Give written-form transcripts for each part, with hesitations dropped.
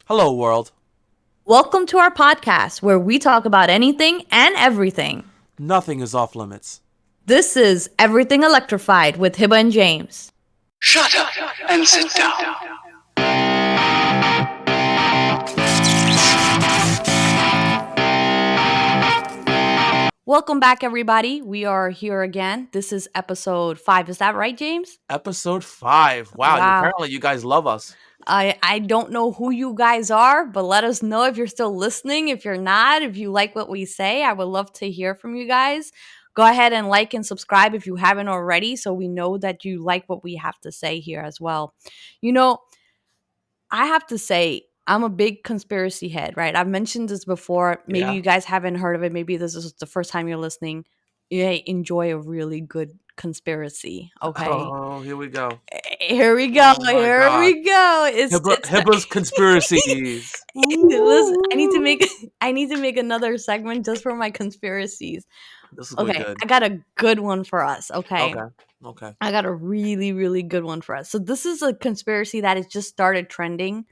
Hello, world. Welcome to our podcast where we talk about anything and everything. Nothing is off limits. This is Everything Electrified with Hiba and James. Shut up and sit down. Welcome back, everybody. We are here again. This is episode 5. Is that right, James? Episode 5. Wow, Wow. apparently you guys love us. I don't know who you guys are, but let us know if you're still listening. If you're not, if you like what we say, I would love to hear from you guys. Go ahead and like and subscribe if you haven't already, so we know that you like what we have to say here as well. You know, I have to say, I'm a big conspiracy head, right? I've mentioned this before. Maybe Yeah. you guys haven't heard of it. Maybe this is the first time you're listening. You enjoy a really good conspircy, okay? Oh, here we go. Here we go. Oh my Here God. we go. Hiba's conspiracies. Listen, I need to Ooh. make another segment just for my conspiracies. This is going to be Okay, good. I got a good one for us, okay? Okay. I got a really, really good one for us. So this is a conspiracy that has just started trending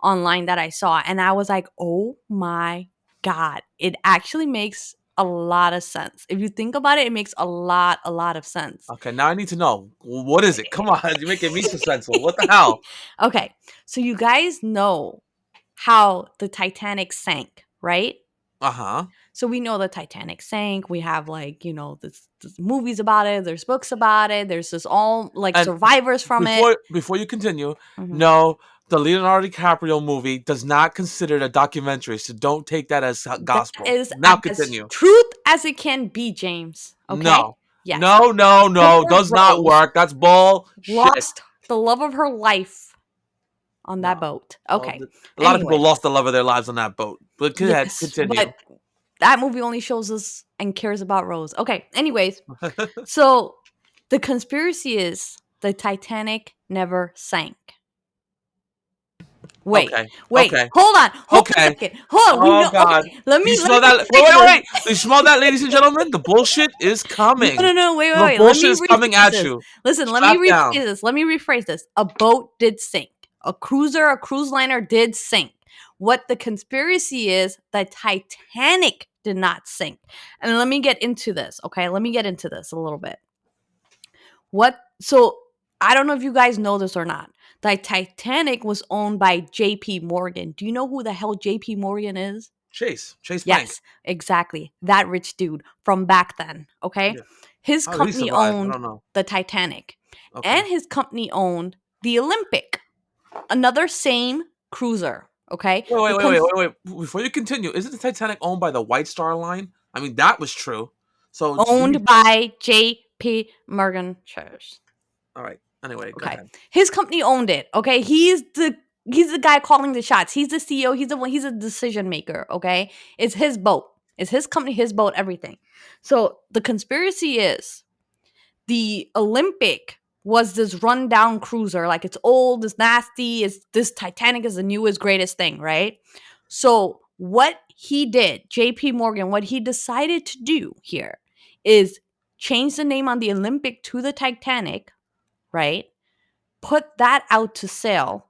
online that I saw. And I was like, oh my God, it actually makes a lot of sense. If you think about it, it makes a lot of sense. Okay, now I need to know. What is it? Come on, you're making me suspenseful. What the hell? Okay, so you guys know how the Titanic sank, right? Uh-huh. So we know the Titanic sank. We have this movies about it. There's books about it. There's this all like And survivors from it. before you continue, Mhm. no, the Leonardo DiCaprio movie does not consider it a documentary, so don't take that as That gospel. is Now as continue. truth as it can be, James. Okay? No. Yes. No. Poor Does not Rose work. That's bullshit. lost the love of her life on that No. boat. Well, Okay. a lot of people Anyway, lost the love of their lives on that boat. But go ahead, yes, continue. but that movie only shows us and cares about Rose. Okay. Anyways, so the conspiracy is the Titanic never sank. Wait, Okay. wait, Okay. hold a Okay. second. Hold on, we Oh know. God. Okay, let You me smell that? rephrase this. Wait. You smell that, ladies and gentlemen? The bullshit is coming. No, wait, The wait. Let bullshit me is coming rephrase at this. you. Listen, let me Strap rephrase down. this. Let me rephrase this. A boat did sink. A cruiser, a cruise liner did sink. What the conspiracy is, the Titanic did not sink. And let me get into this, okay? Let me get into this a little bit. So I don't know if you guys know this or not. The Titanic was owned by JP Morgan. Do you know who the hell JP Morgan is? Chase Bank. Yes, exactly. That rich dude from back then, okay? Yeah. His How did he company survive? I owned don't know. the Titanic, Okay. and his company owned the Olympic, another same cruiser, okay? Wait. Before you continue, isn't the Titanic owned by the White Star Line? I mean, that was true. So, Owned by JP Morgan Chase. all right. Anyway, go Okay. ahead. His company owned it, okay? He's the guy calling the shots. He's the CEO, he's a decision maker, okay? It's his boat. It's his company, his boat, everything. So, the conspiracy is the Olympic was this rundown cruiser. Like it's old, it's nasty, it's this Titanic is the newest, greatest thing, right? So what he did, JP Morgan, what he decided to do here is change the name on the Olympic to the Titanic, right? Put that out to sale,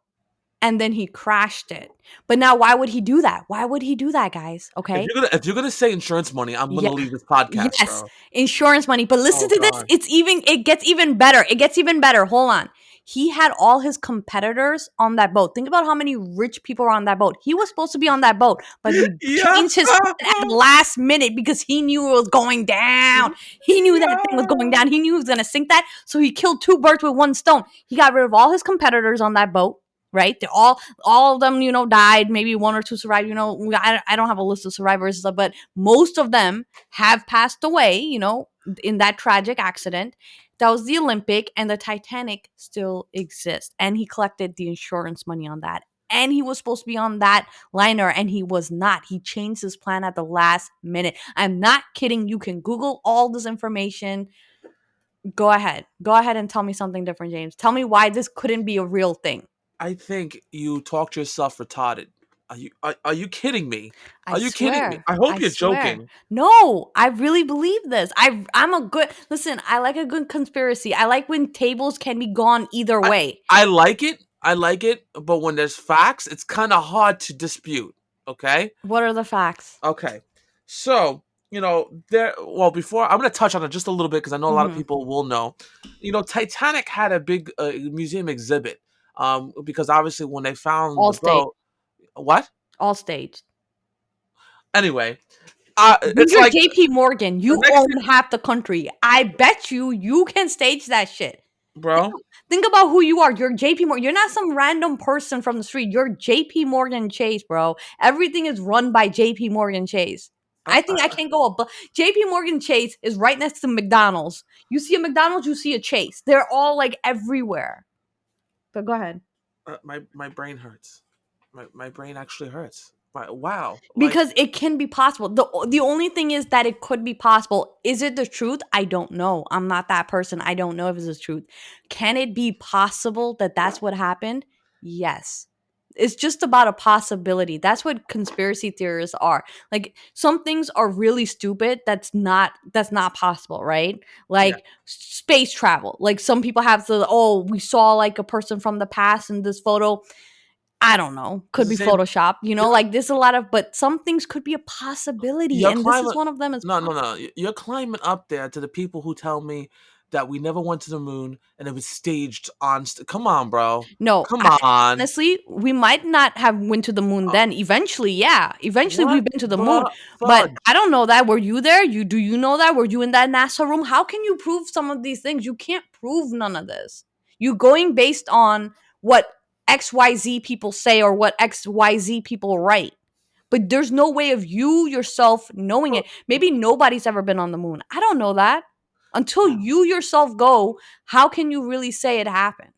and then he crashed it. But now why would he do that? Why would he do that, guys? Okay? If you're gonna say insurance money, I'm Yeah. gonna leave this podcast, Yes, bro. insurance money. But listen Oh to this. God. It gets even better. It gets even better. Hold on. He had all his competitors on that boat. Think about how many rich people are on that boat. He was supposed to be on that boat, but he Yeah. changed his plan at the last minute because he knew it was going down. He knew that thing was going down. He knew he was going to sink that. So he killed two birds with one stone. He got rid of all his competitors on that boat. Right, they all of them, died. Maybe one or two survived. I don't have a list of survivors, but most of them have passed away. In that tragic accident. That was the Olympic, and the Titanic still exists. And he collected the insurance money on that. And he was supposed to be on that liner, and he was not. He changed his plan at the last minute. I'm not kidding. You can Google all this information. Go ahead and tell me something different, James. Tell me why this couldn't be a real thing. I think you talked yourself retarded. Are you kidding me? I Are you kidding me? swear. I hope I you're swear. joking. No, I really believe this. I'm a good listen. I like a good conspiracy. I like when tables can be gone either I, way. I like it, I like it, but when there's facts, it's kind of hard to dispute. Okay. What are the facts? Okay. So, there, well, before I'm going to touch on it just a little bit because I know a lot of Hmm. people will know. Titanic had a big museum exhibit because obviously when they found All the staged. boat, what? All staged. Anyway, it's You're like JP Morgan. the You next own thing, half the country. I bet you can stage that shit. Think, bro. think about who you are. You're JP Morgan. You're not some random person from the street. You're JP Morgan Chase, bro. Everything is run by JP Morgan Chase. Uh, I think I can't go above. JP Morgan Chase is right next to McDonald's. You see a McDonald's, you see a Chase. They're all like everywhere. But go ahead. my brain hurts. My brain actually hurts. Wow, like Because it can be possible. The only thing is that it could be possible. Is it the truth? I don't know. I'm not that person. I don't know if it's the truth. Can it be possible that that's what happened? Yes. It's just about a possibility. That's what conspiracy theorists are. Like some things are really stupid that's not possible, right? yeah. Like space travel. Like some people have the we saw like a person from the past in this photo. I don't know. It's Could the be same. Photoshop. You're, Like there's a lot of, but some things could be a possibility, you're and this is climbing. one of them. Is No, no, no. You're climbing up there to the people who tell me that we never went to the moon and it was staged on. Come on, bro. no, Come on. honestly, we might not have went to the moon Uh, then. Eventually, yeah, eventually what we've been to the moon, the but I fudge? don't know that. Were you there? Do you know that? Were you in that NASA room? How can you prove some of these things? You can't prove none of this. You going based on what XYZ people say or what XYZ people write. But there's no way of you yourself knowing it. Maybe nobody's ever been on the moon. I don't know that. Until you yourself go, how can you really say it happened?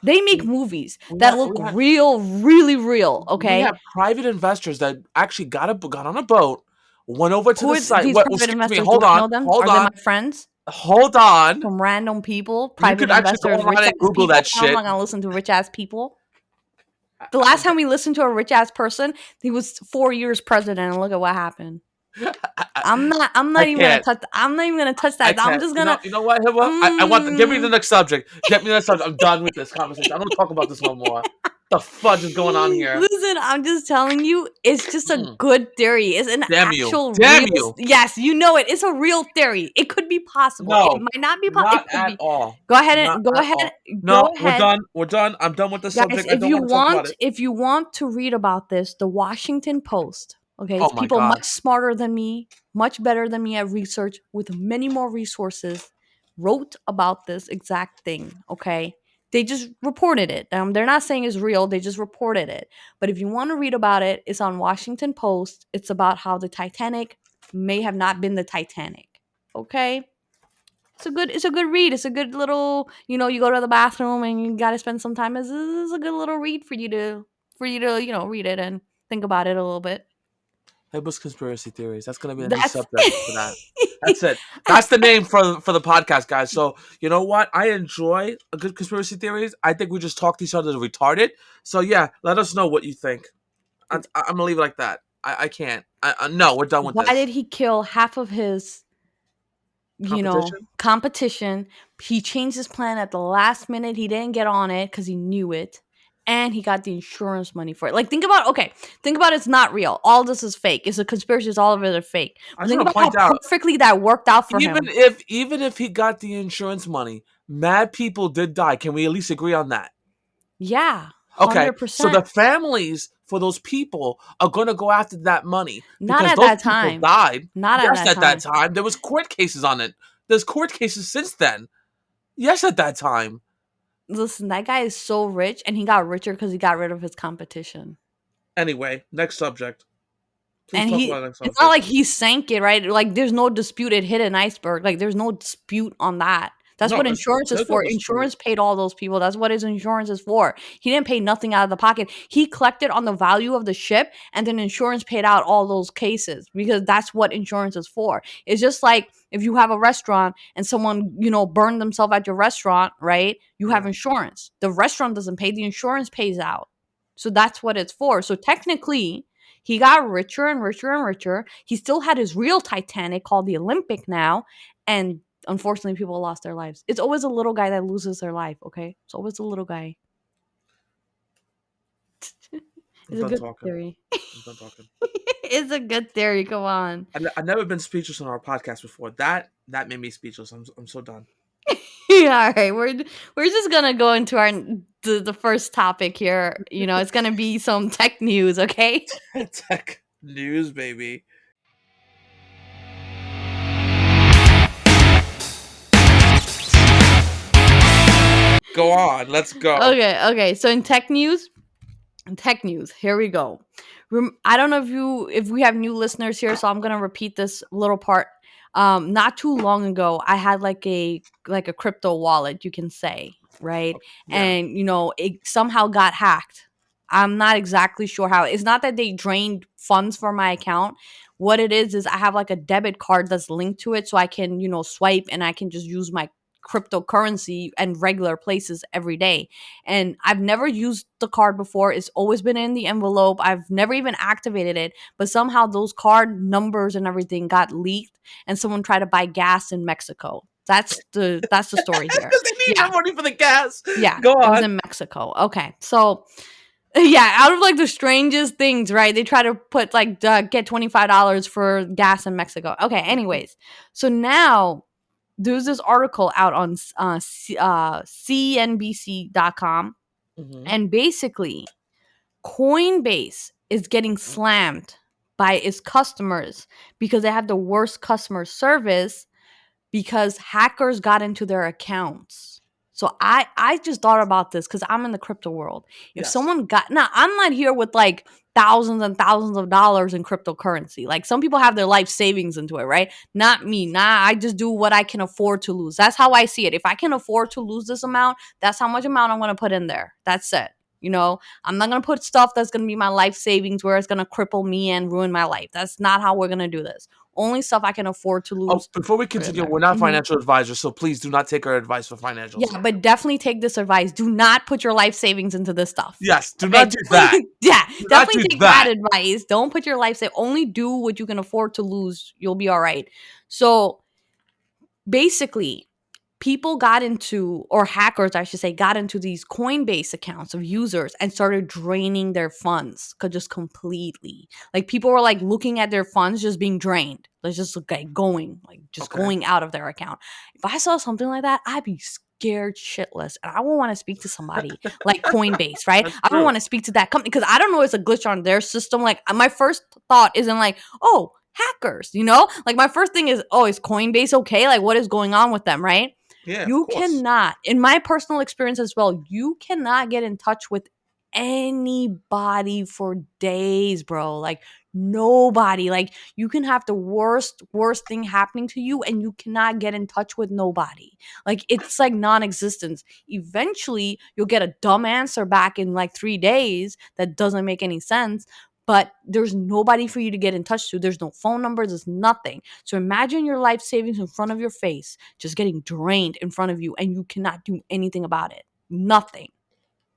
They make We movies we that had look we had real, really real, we okay? have private investors that actually got on a boat, went over to Who the are site. these What? private Excuse me. investors? Do Hold I on. know them? Hold Are they on. my friends? Hold on. Some random people, You private could actually go investors, rich online and ass Google people. that I'm shit. not gonna listen to rich ass people. The last time we listened to a rich ass person, he was 4 years president, and look at what happened. I'm I not even gonna can't. touch. I'm not even gonna touch I that. I'm can't. just You know. gonna. You know what, Hiba? I want. Give me the Mm. next subject. Get me the next subject. I'm done with this conversation. I don't talk about this no more. The fudge is going on here? Listen, I'm just telling you, it's just a Mm. good theory. It's an Damn you! actual Damn real. you! Yes, you know it. It's a real theory. It could be possible. It No, might not be possible. It not could at be. all. Go ahead Not and go at ahead. all. Go No, we're ahead. done. We're done. I'm done with the Guys, subject. I don't want to talk about it. if you want to read about this, the Washington Post, okay, Oh it's my people god. much smarter than me, much better than me at research, with many more resources, wrote about this exact thing. Okay, they just reported it. They're not saying it's real. They just reported it. But if you want to read about it, it's on Washington Post. It's about how the Titanic may have not been the Titanic. Okay, it's a good read. It's a good little, you go to the bathroom and you got to spend some time. It's a good little read for you to read it and think about it a little bit. Hiba's conspiracy theories. That's gonna be a new That's subject for that. That's it. That's the name for the podcast, guys. So you know what? I enjoy a good conspiracy theories. I think we just talk to each other retarded. So yeah, let us know what you think. I'm gonna leave it like that. I can't. No, we're done with Why did this he kill half of his competition. competition? He changed his plan at the last minute. He didn't get on it because he knew it. And he got the insurance money for it. Like, think about it's not real. All this is fake. It's a conspiracy. It's all of it are fake. I But just think want to about how point out, perfectly that worked out for him. even if he got the insurance money, mad people did die. Can we at least agree on that? Yeah, Okay, so the 100%. families for those people are going to go after that money Not because at those that people time. died. Not at Yes, that at that time. time. There was court cases on it. There's court cases since then. Yes, at that time. Listen, that guy is so rich, and he got richer because he got rid of his competition. Anyway, next subject. Please And talk about the next it's not subject. like he sank it, right? Like, there's no dispute. It hit an iceberg. Like, there's no dispute on that. That's No, what insurance is there's no for. dispute. Insurance paid all those people. That's what his insurance is for. He didn't pay nothing out of the pocket. He collected on the value of the ship, and then insurance paid out all those cases because that's what insurance is for. It's just like if you have a restaurant and someone, burned themselves at your restaurant, right? You have Yeah. insurance. The restaurant doesn't pay, the insurance pays out. So that's what it's for. So technically, he got richer and richer and richer. He still had his real Titanic called the Olympic now, and unfortunately, people lost their lives. It's always a little guy that loses their life, okay? It's always a little guy. I'm It's a done good talking. theory. I'm done talking. It's a good theory. Come on. I've never been speechless on our podcast before. That made me speechless. I'm so done. Yeah, all right. We're just gonna go into the first topic here. It's gonna be some tech news, okay? Tech news, baby. Go on. Let's go. Okay. So in tech news, here we go. I don't know if we have new listeners here, so I'm gonna repeat this little part. Not too long ago, I had like a crypto wallet, you can say, right? Yeah. And it somehow got hacked. I'm not exactly sure how. It's not that they drained funds from my account. What it is I have like a debit card that's linked to it, so I can swipe and I can just use my cryptocurrency and regular places every day. And I've never used the card before. It's always been in the envelope. I've never even activated it, but somehow those card numbers and everything got leaked and someone tried to buy gas in Mexico. That's the story here. Because they need Yeah. more money for the gas. Yeah. Go It was on. in Mexico. Okay. So yeah, out of like the strangest things, right? They try to put like get $25 for gas in Mexico. Okay, anyways. So now there's this article out on CNBC.com, Mm-hmm. and basically Coinbase is getting slammed by its customers because they have the worst customer service because hackers got into their accounts. So I just thought about this because I'm in the crypto world. If Yes. someone got now, I'm not here with like thousands and thousands of dollars in cryptocurrency. Like some people have their life savings into it, right? Not me. Nah, I just do what I can afford to lose. That's how I see it. If I can afford to lose this amount, that's how much amount I'm gonna put in there. That's it. I'm not gonna put stuff that's gonna be my life savings where it's gonna cripple me and ruin my life. That's not how we're gonna do this. Only stuff I can afford to Oh, lose. before we Put it in continue, there. we're not Mhm. financial advisors, so please do not take our advice for financials. Yeah, but definitely take this advice. Do not put your life savings into this stuff. Yes, do Okay, not do that. yeah, Do not definitely do take that. that advice. Don't put your life savings. Only do what you can afford to lose. You'll be all right. So basically, people got into, or hackers, I should say, got into these Coinbase accounts of users and started draining their funds just completely. Like people were like looking at their funds just being drained. Like just like going, like just Okay. going out of their account. If I saw something like that, I'd be scared shitless. And I won't want to speak to somebody like Coinbase, right? That's I don't true. want to speak to that company because I don't know it's a glitch on their system. Like my first thought isn't like, oh, hackers, Like my first thing is, oh, is Coinbase okay? Like what is going on with them, right? Yeah, of You course. cannot, in my personal experience as well, you cannot get in touch with anybody for days, bro. Like nobody. Like you can have the worst thing happening to you and you cannot get in touch with nobody. Like it's like non-existence. Eventually, you'll get a dumb answer back in like 3 days that doesn't make any sense. But there's nobody for you to get in touch to. There's no phone numbers. There's nothing. So imagine your life savings in front of your face, just getting drained in front of you, and you cannot do anything about it. Nothing.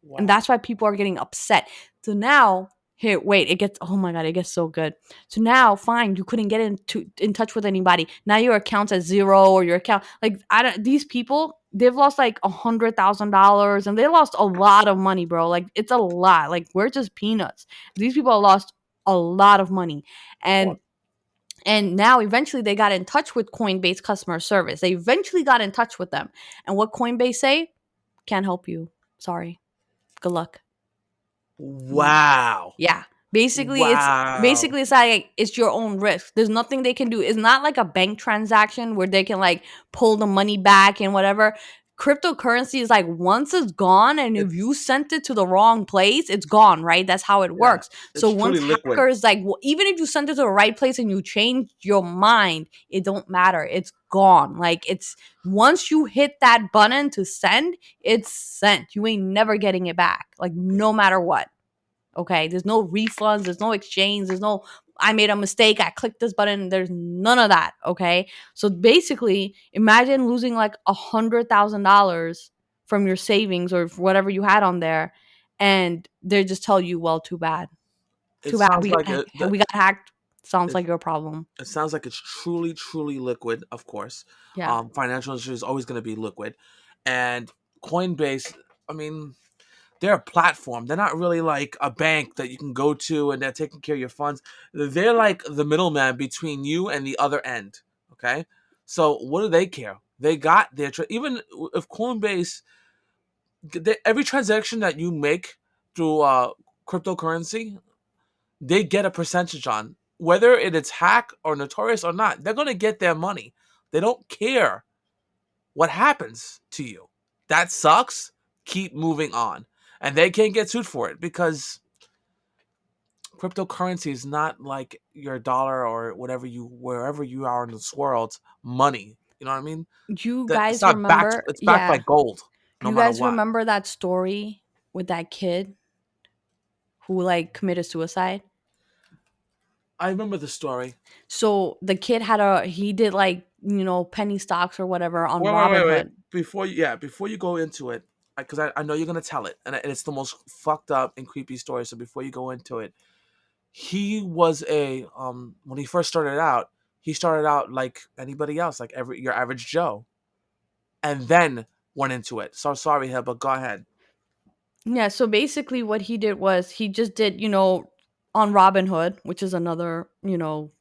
Wow. And that's why people are getting upset. So now, here, wait, oh my God, it gets so good. So now, fine, you couldn't get in touch with anybody. Now your account's at zero, or your account, like, these people, they've lost like $100,000 and they lost a lot of money, bro. Like, it's a lot. Like, we're just peanuts. These people have lost a lot of money. And now eventually they got in touch with Coinbase customer service. They eventually got in touch with them. And what Coinbase say? Can't help you. Sorry. Good luck. Wow. Yeah. Basically, Wow. it's like it's your own risk. There's nothing they can do. It's not like a bank transaction where they can like pull the money back and whatever. Cryptocurrency is like once it's gone, and if you sent it to the wrong place, it's gone, right? That's how it Yeah, works. it's So once truly liquid. hackers like even if you sent it to the right place and you change your mind, it don't matter. It's gone. Like it's once you hit that button to send, it's sent. You ain't never getting it back. Like no matter what. Okay, there's no refunds, there's no exchange, there's no I made a mistake, I clicked this button, there's none of that. Okay, so basically imagine losing like $100,000 from your savings or whatever you had on there, and they just tell you, well, too bad, It sounds we like got hacked. Sounds it, like your problem. it sounds like it's truly liquid. Of course, Yeah. financial industry is always going to be liquid, and Coinbase. I mean, they're a platform. They're not really like a bank that you can go to and they're taking care of your funds. They're like the middleman between you and the other end. Okay, so what do they care? They got their even if Coinbase, every transaction that you make through cryptocurrency, they get a percentage on whether it's hack or notorious or not. They're gonna get their money. They don't care what happens to you. That sucks. Keep moving on. And they can't get sued for it because cryptocurrency is not like your dollar or whatever you wherever you are in this world, money. You know what I mean? You That it's guys not backed remember? it's backed by Yeah. gold, no You matter guys what. remember that story with that kid who like committed suicide? I remember the story. So the kid he did like, penny stocks or whatever on Wait. Robinhood. Before you go into it, because I know you're gonna tell it, and it's the most fucked up and creepy story. So before you go into it, he was a when he first started out, he started out like anybody else, like your average Joe, and then went into it. So sorry, Hill, but go ahead. Yeah, so basically what he did was he just did, on Robinhood, which is another,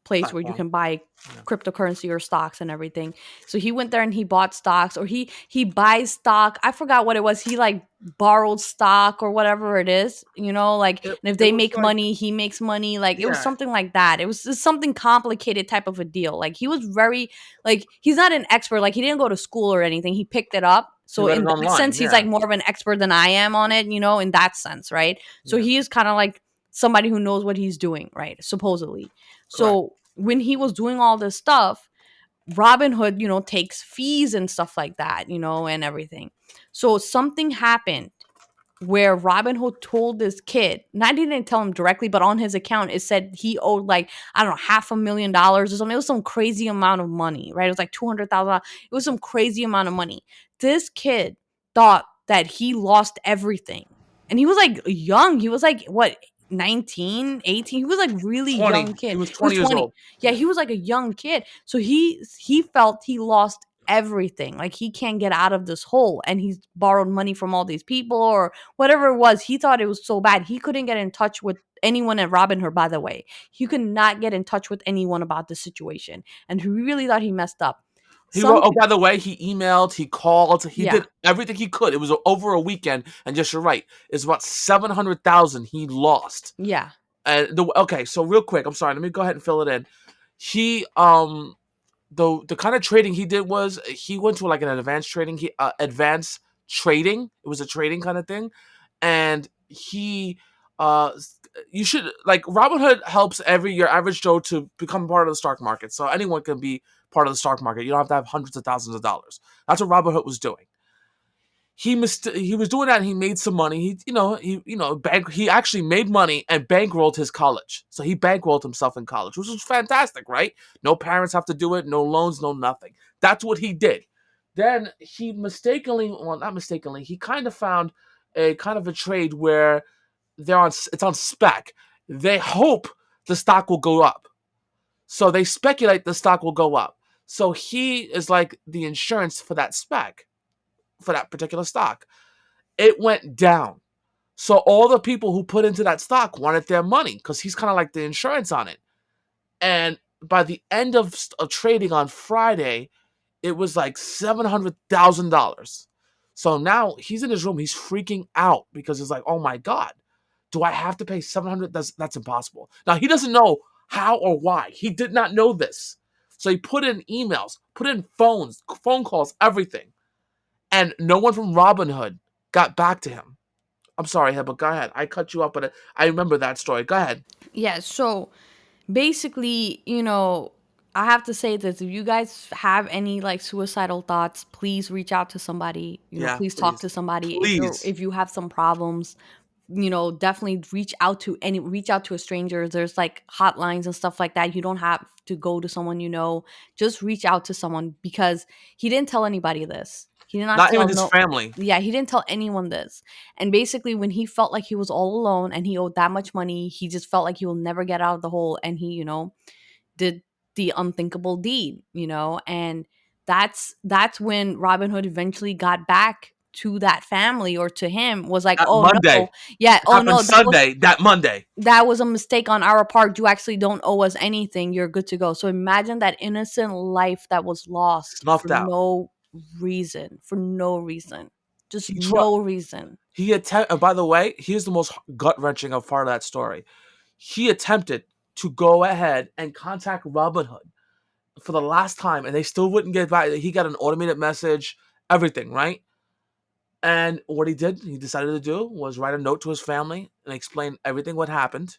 place where you Platform. can buy Yeah. cryptocurrency or stocks and everything. So he went there and he bought stocks, or he buys stock. I forgot what it was. He like borrowed stock or whatever it is, like, It, and if it they was make like money, he makes money. Like it was yeah, something like that. It was just something complicated type of a deal. Like he was very like he's not an expert. Like he didn't go to school or anything. He picked it up. he So read in it that online. sense, he's Yeah, like more of an expert than I am on it, in that sense, right? So yeah, he is kind of like somebody who knows what he's doing, right? Supposedly. correct. So when he was doing all this stuff, Robinhood, takes fees and stuff like that, and everything. So something happened where Robinhood told this kid, and I didn't tell him directly, but on his account, it said he owed like, I don't know, $500,000 or something. It was some crazy amount of money, right? It was like $200,000. It was some crazy amount of money. This kid thought that he lost everything. And he was like young. He was like, what, 19, 18? He was like really 20. young He kid. was He was 20 years 20. old. Yeah, Yeah, he was like a young kid. So he felt he lost everything. Like he can't get out of this hole. And he's borrowed money from all these people or whatever it was. He thought it was so bad. He couldn't get in touch with anyone at Robinhood, by the way. He could not get in touch with anyone about the situation. And he really thought he messed up. he wrote. Some, Oh, by the way, he emailed, he called, he yeah, did everything he could. It was over a weekend, and just you're right. It's about 700,000 he lost. yeah, And okay, so real quick, I'm sorry. Let me go ahead and fill it in. He the kind of trading he did was he went to like an advanced trading. It was a trading kind of thing, and he uh you should like Robinhood helps your average Joe to become part of the stock market. So anyone can be part of the stock market. You don't have to have hundreds of thousands of dollars. That's what Robinhood was doing. He was doing that and he made some money. He actually made money and bankrolled his college. So he bankrolled himself in college, which was fantastic, right? No parents have to do it, no loans, no nothing. That's what he did. Then he not mistakenly, he kind of found a kind of a trade where it's on spec. They hope the stock will go up. So they speculate the stock will go up. So he is like the insurance for that spec, for that particular stock. It went down. So all the people who put into that stock wanted their money because he's kind of like the insurance on it. And by the end of trading on Friday, it was like $700,000. So now he's in his room. He's freaking out because it's like, oh my god, do I have to pay 700? That's impossible. Now he doesn't know how or why. He did not know this. So he put in emails, put in phone calls, everything, and no one from Robinhood got back to him. I'm sorry, but go ahead. I cut you up, but I remember that story. Go ahead. yeah. So basically, I have to say this. If you guys have any like suicidal thoughts, please reach out to somebody. Yeah, Please talk please. to somebody. Please. If you have some problems, definitely reach out to a stranger. There's like hotlines and stuff like that. You don't have to go to someone, just reach out to someone, because he didn't tell anybody this. He did not Not even tell his no family. Yeah, he didn't tell anyone this. And basically when he felt like he was all alone and he owed that much money, he just felt like he will never get out of the hole, and he, did the unthinkable deed, and that's when Robin Hood eventually got back to that family or to him was like, That oh no, Monday. yeah, It oh happened no, Sunday. That Monday. that was a mistake on our part. You actually don't owe us anything. You're good to go. So imagine that innocent life that was lost for Snuffed out. no reason, just He tried. no reason. And by the way, here's the most gut wrenching of part of that story. He attempted to go ahead and contact Robinhood for the last time, and they still wouldn't get back. He got an automated message, everything, right? And what he decided to do was write a note to his family and explain everything what happened,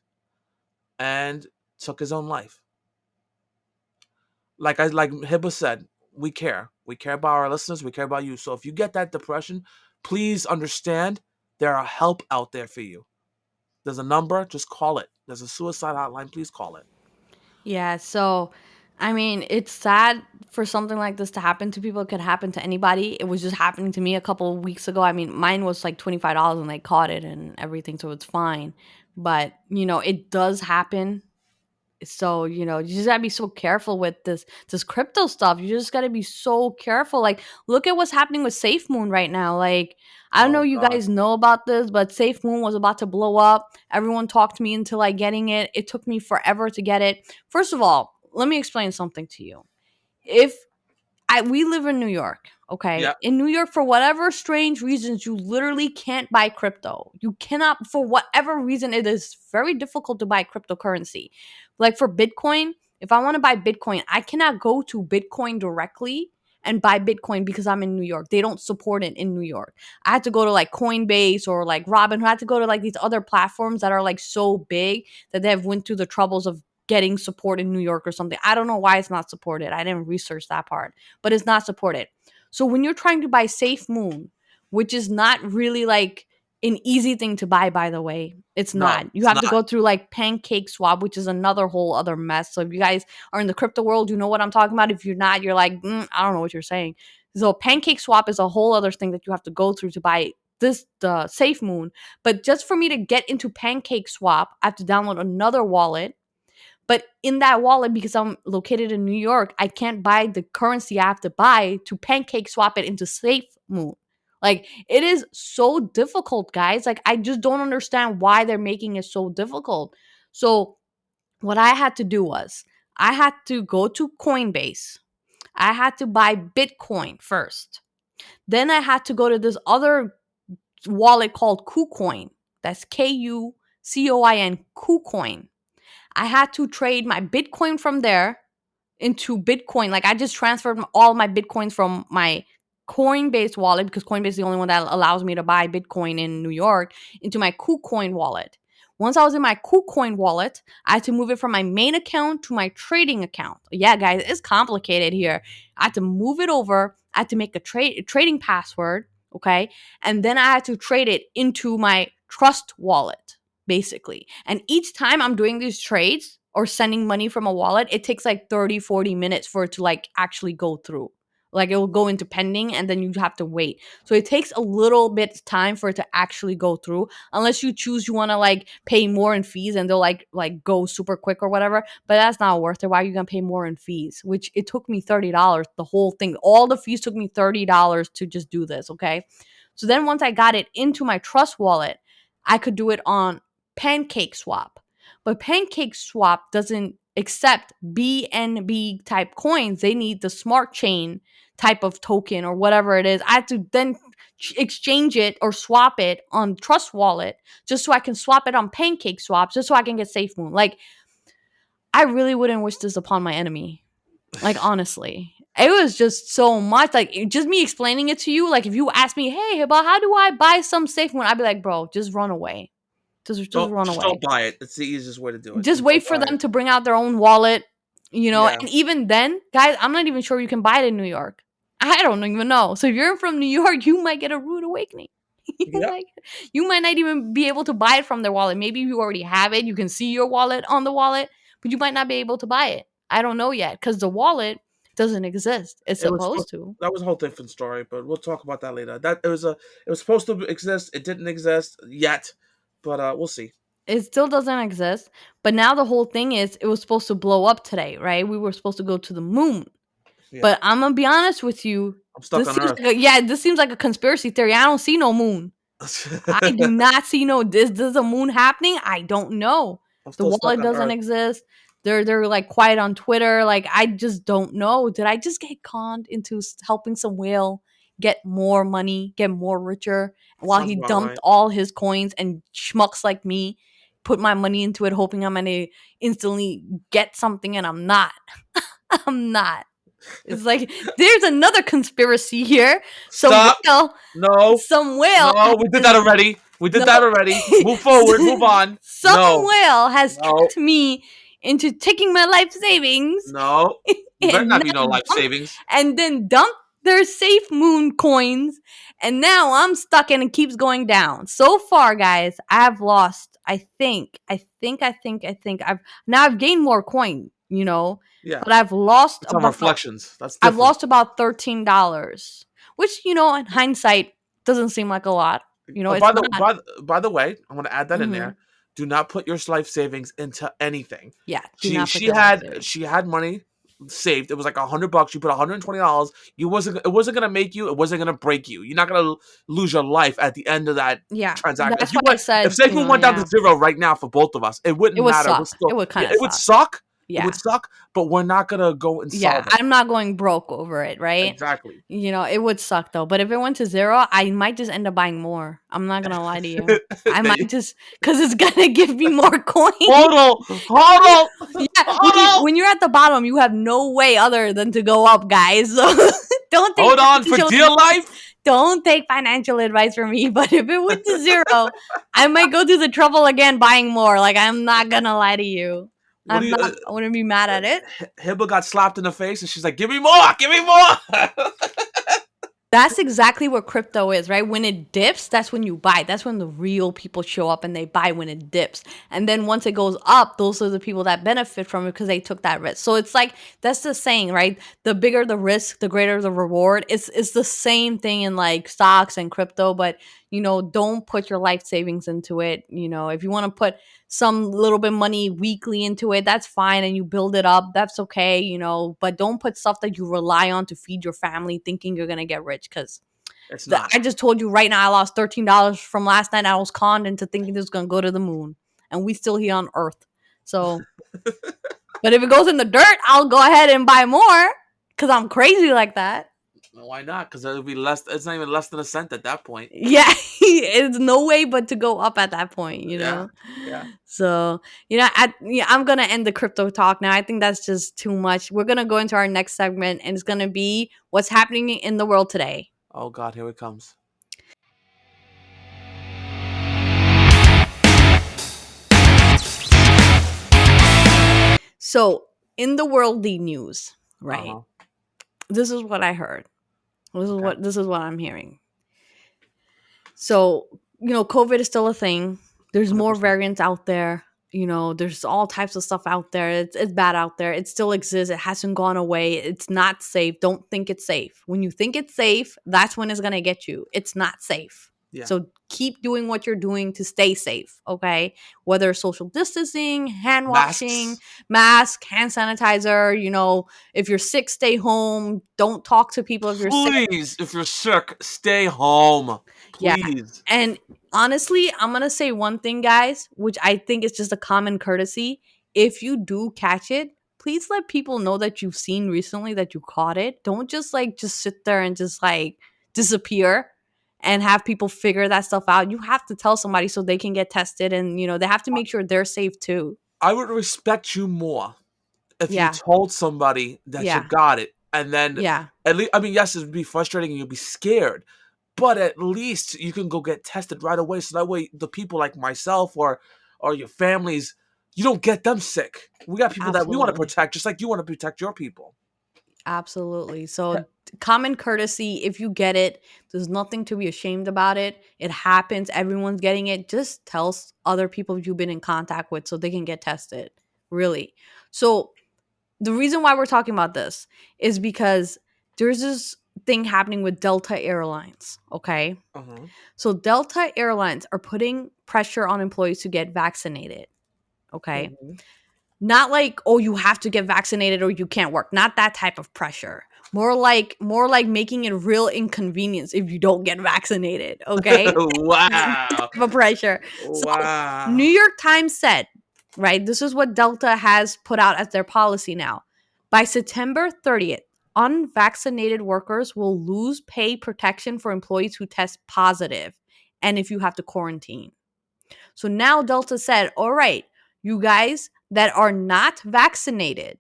and took his own life. Like Hiba said, we care. We care about our listeners. We care about you. So if you get that depression, please understand there are help out there for you. There's a number, just call it. There's a suicide hotline, please call it. Yeah, so I mean, it's sad for something like this to happen to people. It could happen to anybody. It was just happening to me a couple of weeks ago. I mean, mine was like $25 and they caught it and everything, so it's fine. But, it does happen. So, you just gotta be so careful with this crypto stuff. You just gotta be so careful. Like, look at what's happening with SafeMoon right now. Like, I don't know Oh if you God. guys know about this, but SafeMoon was about to blow up. Everyone talked me into like getting it. It took me forever to get it. First of all, let me explain something to you. If we live in New York, okay? Yeah. In New York, for whatever strange reasons, you literally can't buy crypto. You cannot, for whatever reason, it is very difficult to buy cryptocurrency. Like for Bitcoin, if I want to buy Bitcoin, I cannot go to Bitcoin directly and buy Bitcoin because I'm in New York. They don't support it in New York. I had to go to like Coinbase or like Robinhood. I had to go to like these other platforms that are like so big that they have went through the troubles of getting support in New York or something. I don't know why it's not supported. I didn't research that part, but it's not supported. So when you're trying to buy SafeMoon, which is not really like an easy thing to buy, by the way, it's not. No, You it's have to not. go through like Pancake Swap, which is another whole other mess. So if you guys are in the crypto world, you know what I'm talking about. If you're not, you're like, I don't know what you're saying. So Pancake Swap is a whole other thing that you have to go through to buy the SafeMoon. But just for me to get into Pancake Swap, I have to download another wallet. But in that wallet, because I'm located in New York, I can't buy the currency I have to buy to pancake swap it into SafeMoon. Like, it is so difficult, guys. Like, I just don't understand why they're making it so difficult. So, what I had to do was I had to go to Coinbase. I had to buy Bitcoin first. Then I had to go to this other wallet called KuCoin. That's KuCoin, KuCoin. I had to trade my Bitcoin from there into Bitcoin. Like I just transferred all my Bitcoins from my Coinbase wallet, because Coinbase is the only one that allows me to buy Bitcoin in New York, into my KuCoin wallet. Once I was in my KuCoin wallet, I had to move it from my main account to my trading account. Yeah, guys, it's complicated here. I had to move it over. I had to make a trading password, okay? And then I had to trade it into my Trust wallet, basically. And each time I'm doing these trades or sending money from a wallet, it takes like 30, 40 minutes for it to like actually go through. Like it will go into pending and then you have to wait. So it takes a little bit of time for it to actually go through, unless you choose you want to like pay more in fees and they'll like go super quick or whatever. But that's not worth it. Why are you gonna pay more in fees? Which it took me $30. The whole thing, all the fees took me $30 to just do this. Okay. So then once I got it into my Trust wallet, I could do it on Pancake Swap. But Pancake Swap doesn't accept BNB type coins. They need the smart chain type of token or whatever it is. I had to then exchange it or swap it on Trust Wallet just so I can swap it on Pancake Swap just so I can get SafeMoon. Like, I really wouldn't wish this upon my enemy. Like, honestly. It was just so much. Like, just me explaining it to you. Like, if you ask me, hey, but how do I buy some SafeMoon? I'd be like, bro, just run away. Just run Just don't away. buy it. It's the easiest way to do it. Just Just don't wait for buy them it. to bring out their own wallet, Yeah. and even then, guys, I'm not even sure you can buy it in New York. I don't even know. So if you're from New York, you might get a rude awakening. you Yep. might you might not even be able to buy it from their wallet. Maybe you already have it, you can see your wallet on the wallet, but you might not be able to buy it. I don't know yet because the wallet doesn't exist. It's It was supposed supposed to. that was a whole different story, but we'll talk about that later. It was supposed to exist. It didn't exist yet, but we'll see. It still doesn't exist. But now the whole thing is it was supposed to blow up today, right? We were supposed to go to the moon. Yeah. But I'm gonna be honest with you, I'm stuck on Earth. This seems like a conspiracy theory. I don't see no moon. I do not see no this. There's a moon happening. I don't know. I'm The still stuck wallet on doesn't Earth. exist. They're like quiet on Twitter. Like I just don't know. Did I just get conned into helping some whale get more money, get more richer, while Sounds he about dumped right. all his coins and schmucks like me put my money into it, hoping I'm gonna instantly get something, and I'm not. I'm not. It's like there's another conspiracy here. Stop. No. Some whale No. We did that already. We did no. that already. Move forward. Move on. Some No. whale has No. tricked me into taking my life savings No. You better and not be no then life savings. dumped their safe moon coins, and now I'm stuck and it keeps going down. So far, guys, I've lost. I've gained more coin, Yeah. but I've lost It's on about reflections. That's different. $13, which in hindsight doesn't seem like a lot. Oh, It's not. by the way, I'm gonna add that in Hmm. there. Do not put your life savings into anything. Yeah, do She not put she your life had savings. she had money saved. It was like $100. You put $120. It wasn't gonna make you. It wasn't gonna break you. You're not gonna lose your life at the end of that Yeah, transaction. that's why I If said, SafeMoon went down to yeah, zero right now for both of us, it it wouldn't would matter. We're suck. It still would kind yeah, of it would suck. suck. It Yeah, would suck, but we're not gonna go yeah, insolvent. I'm not going broke over it, right? Exactly. It would suck though. But if it went to zero, I might just end up buying more. I'm not gonna lie to you. I might just because it's gonna give me more coins. Hold on. Yeah, Hold on. when you're at the bottom, you have no way other than to go up, guys. So don't take Hold on for dear life. don't take financial advice from me. But if it went to zero, I might go through the trouble again buying more. Like I'm not gonna lie to you. What do you? I wouldn't be mad at it. Hiba got slapped in the face, and she's like, "Give me more! Give me more!" That's exactly what crypto is, right? When it dips, that's when you buy. That's when the real people show up and they buy when it dips. And then once it goes up, those are the people that benefit from it because they took that risk. So it's like that's the saying, right? The bigger the risk, the greater the reward. It's the same thing in like stocks and crypto, but don't put your life savings into it. If you want to put some little bit money weekly into it, that's fine, and you build it up, that's okay, but don't put stuff that you rely on to feed your family thinking you're gonna get rich, because It's not. I just told you right now I lost $13 from last night. I was conned into thinking this was gonna go to the moon, and we still here on Earth. So but if it goes in the dirt, I'll go ahead and buy more because I'm crazy like that. Why not? Because it'll be less. It's not even less than a cent at that point. Yeah, it's no way but to go up at that point, Yeah. So, I'm going to end the crypto talk now. I think that's just too much. We're going to go into our next segment, and it's going to be what's happening in the world today. Oh God, here it comes. So, in the worldly news, right? Uh-huh. This is what I heard. This is what I'm hearing. So, COVID is still a thing. There's more 100%. variants out there. There's all types of stuff out there. It's bad out there. It still exists. It hasn't gone away. It's not safe. Don't think it's safe. When you think it's safe, that's when it's going to get you. It's not safe. Yeah. So keep doing what you're doing to stay safe, okay? Whether social distancing, hand washing, mask, hand sanitizer, if you're sick, stay home. Don't talk to people if you're sick. Please, if you're sick, stay home. Please. Yeah. And honestly, I'm going to say one thing, guys, which I think is just a common courtesy. If you do catch it, please let people know that you've seen recently that you caught it. Don't just sit there and just disappear and have people figure that stuff out. You have to tell somebody so they can get tested, and they have to make sure they're safe too. I would respect you more if Yeah. you told somebody that you got it, and then at least, I mean, yes, it would be frustrating and you'd be scared, but at least you can go get tested right away, so that way the people like myself or your families, you don't get them sick. We got people that we want to protect, just like you want to protect your people. Absolutely. So common courtesy, if you get it, there's nothing to be ashamed about it. It happens. Everyone's getting it. Just tell other people you've been in contact with so they can get tested. Really. So the reason why we're talking about this is because there's this thing happening with Delta Airlines, okay? Uh-huh. So Delta Airlines are putting pressure on employees to get vaccinated, okay? Mm-hmm. Not like, oh, you have to get vaccinated or you can't work. Not that type of pressure. More like making it real inconvenience if you don't get vaccinated. Okay, Wow. the pressure. So New Wow. York Times said, right, this is what Delta has put out as their policy now. By September 30th, unvaccinated workers will lose pay protection for employees who test positive and if you have to quarantine. So now Delta said, all right, you guys that are not vaccinated,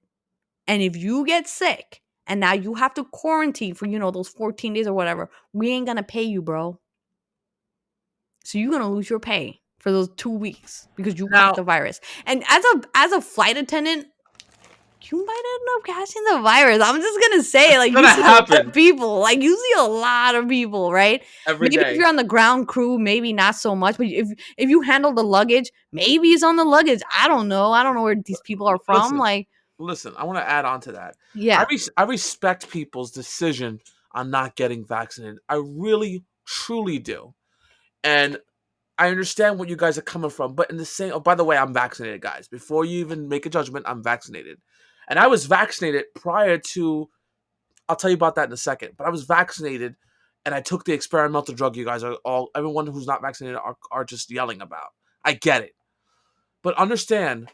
and if you get sick and now you have to quarantine for, those 14 days or whatever, we ain't gonna pay you, bro. So you're gonna lose your pay for those 2 weeks because you caught Now, the virus. And as a flight attendant, you might end up catching the virus. I'm just gonna say, it's like, you gonna see a lot of happen people. Like, you see a lot of people, right? every Maybe if day. you're on the ground crew, maybe not so much. But if you handle the luggage, maybe it's on the luggage. I don't know. I don't know where these people are from. Listen, Like, listen. I want to add on to that. yeah. I respect people's decision on not getting vaccinated. I really, truly do, and I understand what you guys are coming from. But in the same, oh, by the way, I'm vaccinated, guys. Before you even make a judgment, I'm vaccinated, and I was vaccinated prior to. I'll tell you about that in a second. But I was vaccinated, and I took the experimental drug. You guys are all, everyone who's not vaccinated are just yelling about. I get it, but understand,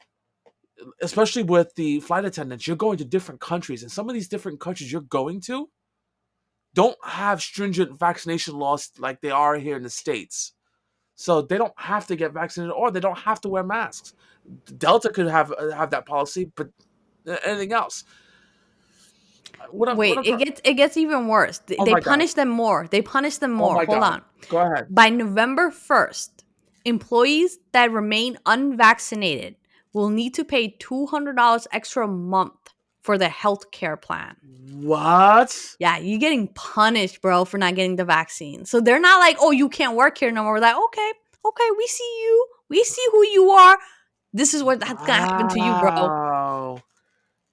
especially with the flight attendants, you're going to different countries, and some of these different countries you're going to don't have stringent vaccination laws like they are here in the States. So they don't have to get vaccinated or they don't have to wear masks. Delta could have that policy, but anything else. Wait, it gets even worse. They, Oh they my god. punish them more. They punish them Oh more. my Hold god. on. Go ahead. By November 1st, employees that remain unvaccinated will need to pay $200 extra a month for the health care plan. What? Yeah, you're getting punished, bro, for not getting the vaccine. So they're not like, oh, you can't work here no more. We're like, okay, we see you. We see who you are. This is what's going to happen to you, bro. Wow.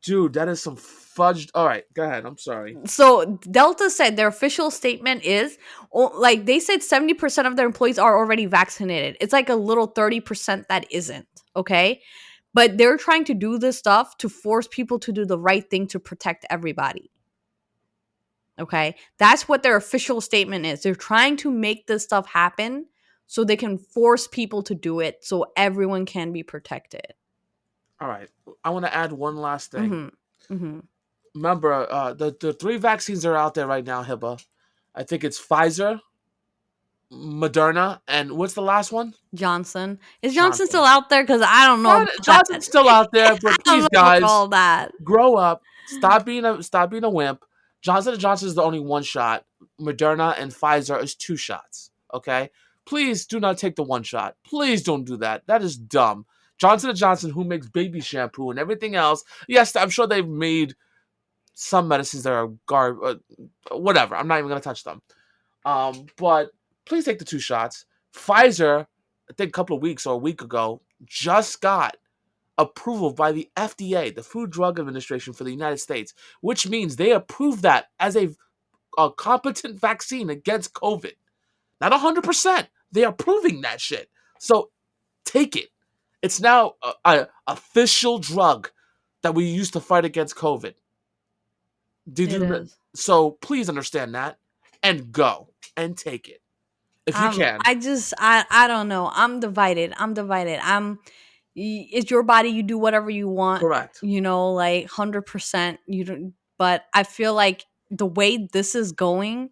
Dude, that is some fudged. All right, go ahead. I'm sorry. So Delta said their official statement is, like, they said 70% of their employees are already vaccinated. It's like a little 30% that isn't, okay? But they're trying to do this stuff to force people to do the right thing to protect everybody. Okay? That's what their official statement is. They're trying to make this stuff happen so they can force people to do it so everyone can be protected. All right. I want to add one last thing. Mm-hmm. Mm-hmm. Remember, the three vaccines that are out there right now, Hiba. I think it's Pfizer, Moderna, and what's the last one? Johnson. Is Johnson Johnson. still out there? Because I don't know. Johnson's still out there, but I don't please, know guys, about all that. grow up. Stop being a wimp. Johnson & Johnson is the only one shot. Moderna and Pfizer is 2 shots. Okay? Please do not take the 1 shot. Please don't do that. That is dumb. Johnson & Johnson, who makes baby shampoo and everything else, yes, I'm sure they've made some medicines that are whatever. I'm not even going to touch them. But please take the 2 shots. Pfizer, I think a couple of weeks or a week ago, just got approval by the FDA, the Food Drug Administration for the United States, which means they approved that as a competent vaccine against COVID. Not 100%. They are proving that shit. So take it. It's now a official drug that we use to fight against COVID. So please understand that and go and take it if you can. I don't know. I'm divided. It's your body. You do whatever you want. Correct. Like 100%. You don't. But I feel like the way this is going,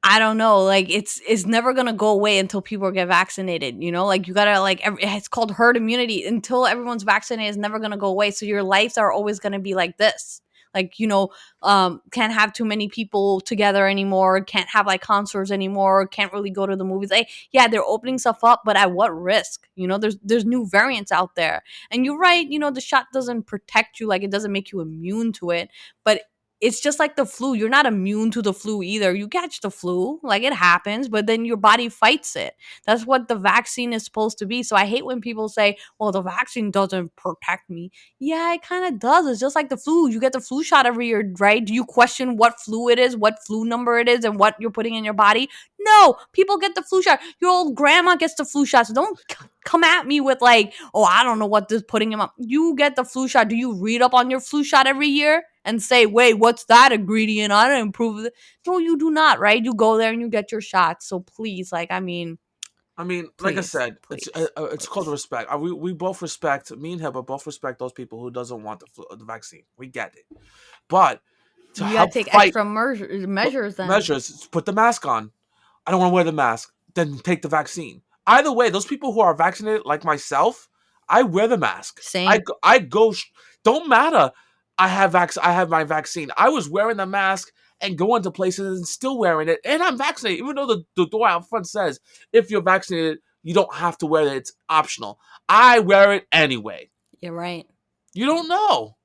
I don't know. Like it's never gonna go away until people get vaccinated. Like you gotta it's called herd immunity. Until everyone's vaccinated, it's never gonna go away. So your lives are always gonna be like this. Like can't have too many people together anymore. Can't have like concerts anymore. Can't really go to the movies. Like yeah, they're opening stuff up, but at what risk? There's new variants out there, and you're right. The shot doesn't protect you. Like it doesn't make you immune to it, but it's just like the flu. You're not immune to the flu either. You catch the flu, like it happens, but then your body fights it. That's what the vaccine is supposed to be. So I hate when people say, well, the vaccine doesn't protect me. Yeah, it kind of does. It's just like the flu. You get the flu shot every year, right? Do you question what flu it is, what flu number it is, and what you're putting in your body? No, people get the flu shot. Your old grandma gets the flu shot. So don't come at me with like, oh, I don't know what this putting him up. You get the flu shot. Do you read up on your flu shot every year and say, wait, what's that ingredient? I didn't improve it. No, you do not, right? You go there and you get your shot. So please, like, I mean, like I please, said, please. it's called respect. We both respect. Me and Hiba both respect those people who doesn't want the vaccine. We get it, but to You gotta help take fight extra measures then. measures, put the mask on. I don't want to wear the mask. Then take the vaccine. Either way, those people who are vaccinated, like myself, I wear the mask. Same. I go. Don't matter. I have my vaccine. I was wearing the mask and going to places and still wearing it, and I'm vaccinated. Even though the door out front says if you're vaccinated, you don't have to wear it. It's optional. I wear it anyway. You're right. You don't know.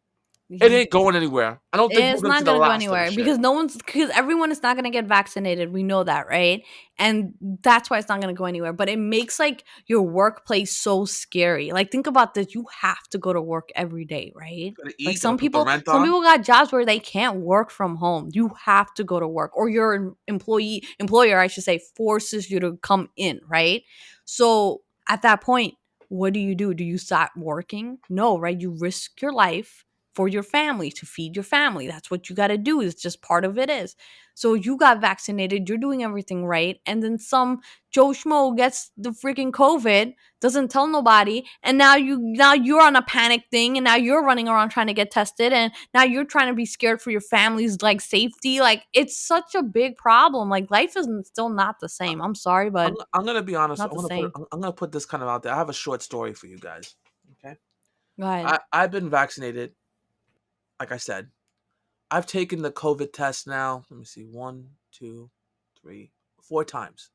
It ain't going anywhere. I don't think we're It's going to not see the gonna go last of the anywhere shit. because everyone is not gonna get vaccinated. We know that, right? And that's why it's not gonna go anywhere. But it makes like your workplace so scary. Like think about this: you have to go to work every day, right? Gotta Like eat. Gotta put the rent some on. people got jobs where they can't work from home. You have to go to work, or your employer, I should say, forces you to come in, right? So at that point, what do? Do you stop working? No, right? You risk your life for your family, to feed your family. That's what you got to do. It's just part of it is. So you got vaccinated, you're doing everything right, and then some Joe Schmo gets the freaking COVID, doesn't tell nobody, and now you're on a panic thing, and now you're running around trying to get tested, and now you're trying to be scared for your family's like safety. Like it's such a big problem. Like life is still not the same. I'm sorry, but I'm gonna be honest. not the same. I'm gonna put this kind of out there. I have a short story for you guys. Okay, Go ahead. I've been vaccinated. Like I said, I've taken the COVID test now. Let me see, 4 times,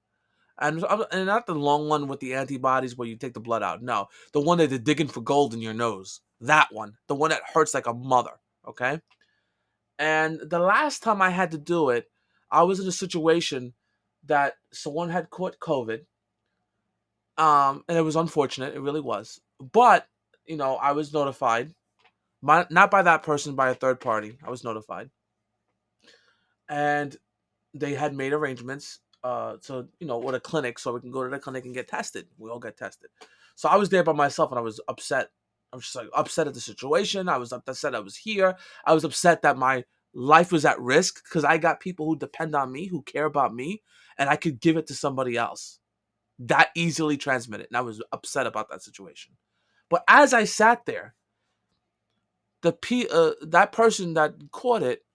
and not the long one with the antibodies where you take the blood out. No, the one that they're digging for gold in your nose. That one, the one that hurts like a mother. Okay, and the last time I had to do it, I was in a situation that someone had caught COVID. And it was unfortunate. It really was. But I was notified, not by that person, by a third party. I was notified, and they had made arrangements. So with a clinic, so we can go to the clinic and get tested. We all get tested. So I was there by myself, and I was upset. I was just like upset at the situation. I was upset I was here. I was upset that my life was at risk because I got people who depend on me, who care about me, and I could give it to somebody else that easily transmitted. And I was upset about that situation. But as I sat there, that person that caught it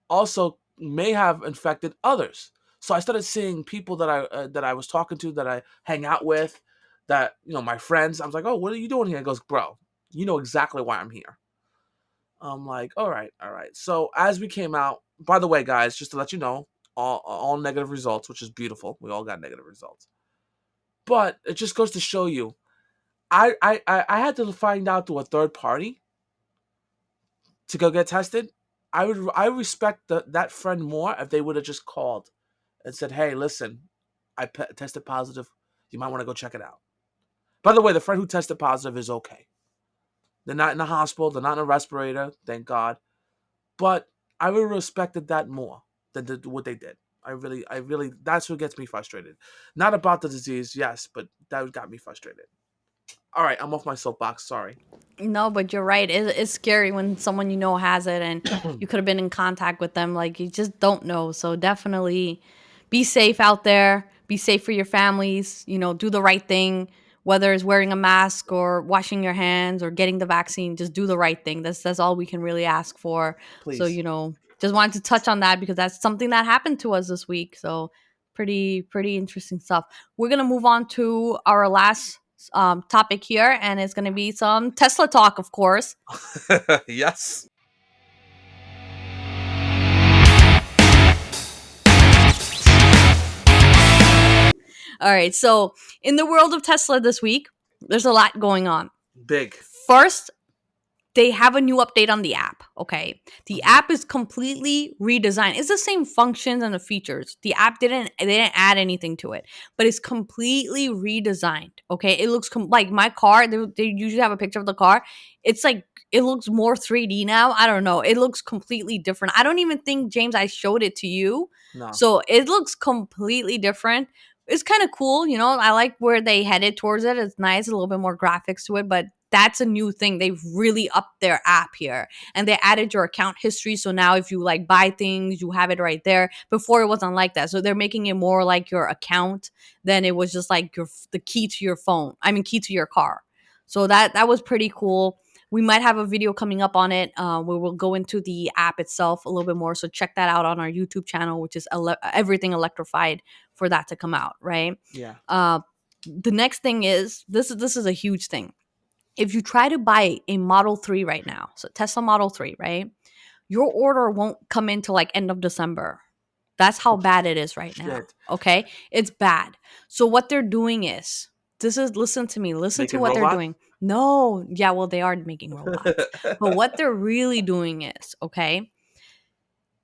also may have infected others. So I started seeing people that I was talking to, that I hang out with, that my friends. I was like, "Oh, what are you doing here?" He goes, "Bro, you know exactly why I'm here." I'm like, "All right, all right." So as we came out, by the way, guys, just to let you know, all negative results, which is beautiful. We all got negative results. But it just goes to show you, I had to find out through a third party to go get tested. I respect that friend more if they would have just called and said, "Hey, listen, tested positive. You might want to go check it out." By the way, the friend who tested positive is okay. They're not in the hospital. They're not in a respirator. Thank God. But I would have respected that more than what they did. I really, that's what gets me frustrated. Not about the disease, yes, but that got me frustrated. All right, I'm off my soapbox. Sorry. No, but you're right. It's scary when someone you know has it and you could have been in contact with them. Like, you just don't know. So definitely be safe out there. Be safe for your families. Do the right thing. Whether it's wearing a mask or washing your hands or getting the vaccine, just do the right thing. That's all we can really ask for. So, Please. just wanted to touch on that because that's something that happened to us this week. So pretty interesting stuff. We're gonna move on to our last topic here, and it's gonna be some Tesla talk, of course. Yes. All right, so in the world of Tesla this week, there's a lot going on. Big. First, they have a new update on the app. Okay, the app is completely redesigned. It's the same functions and the features. The app they didn't add anything to it, but it's completely redesigned. Okay, it looks like my car. They usually have a picture of the car. It's like it looks more 3D now. I don't know. It looks completely different. I don't even think, James, I showed it to you. No. So it looks completely different. it's kind of cool. You know, I like where they headed towards it. It's nice, a little bit more graphics to it, but that's a new thing. They've really upped their app here, and they added your account history. So now if you like buy things, you have it right there. Before it wasn't like that. So they're making it more like your account than it was just like the key to your phone. I mean, key to your car. So that was pretty cool. We might have a video coming up on it where we'll go into the app itself a little bit more. So check that out on our YouTube channel, which is Everything Electrified, for that to come out, right? Yeah. The next thing is this is a huge thing. If you try to buy a Model 3 right now, so Tesla Model 3, right? Your order won't come into like end of December. That's how bad it is right now. Shit. Okay? It's bad. So what they're doing is listen to me. Listen to Making what they're robots? doing. No, yeah, well, they are making robots. But what they're really doing is, okay,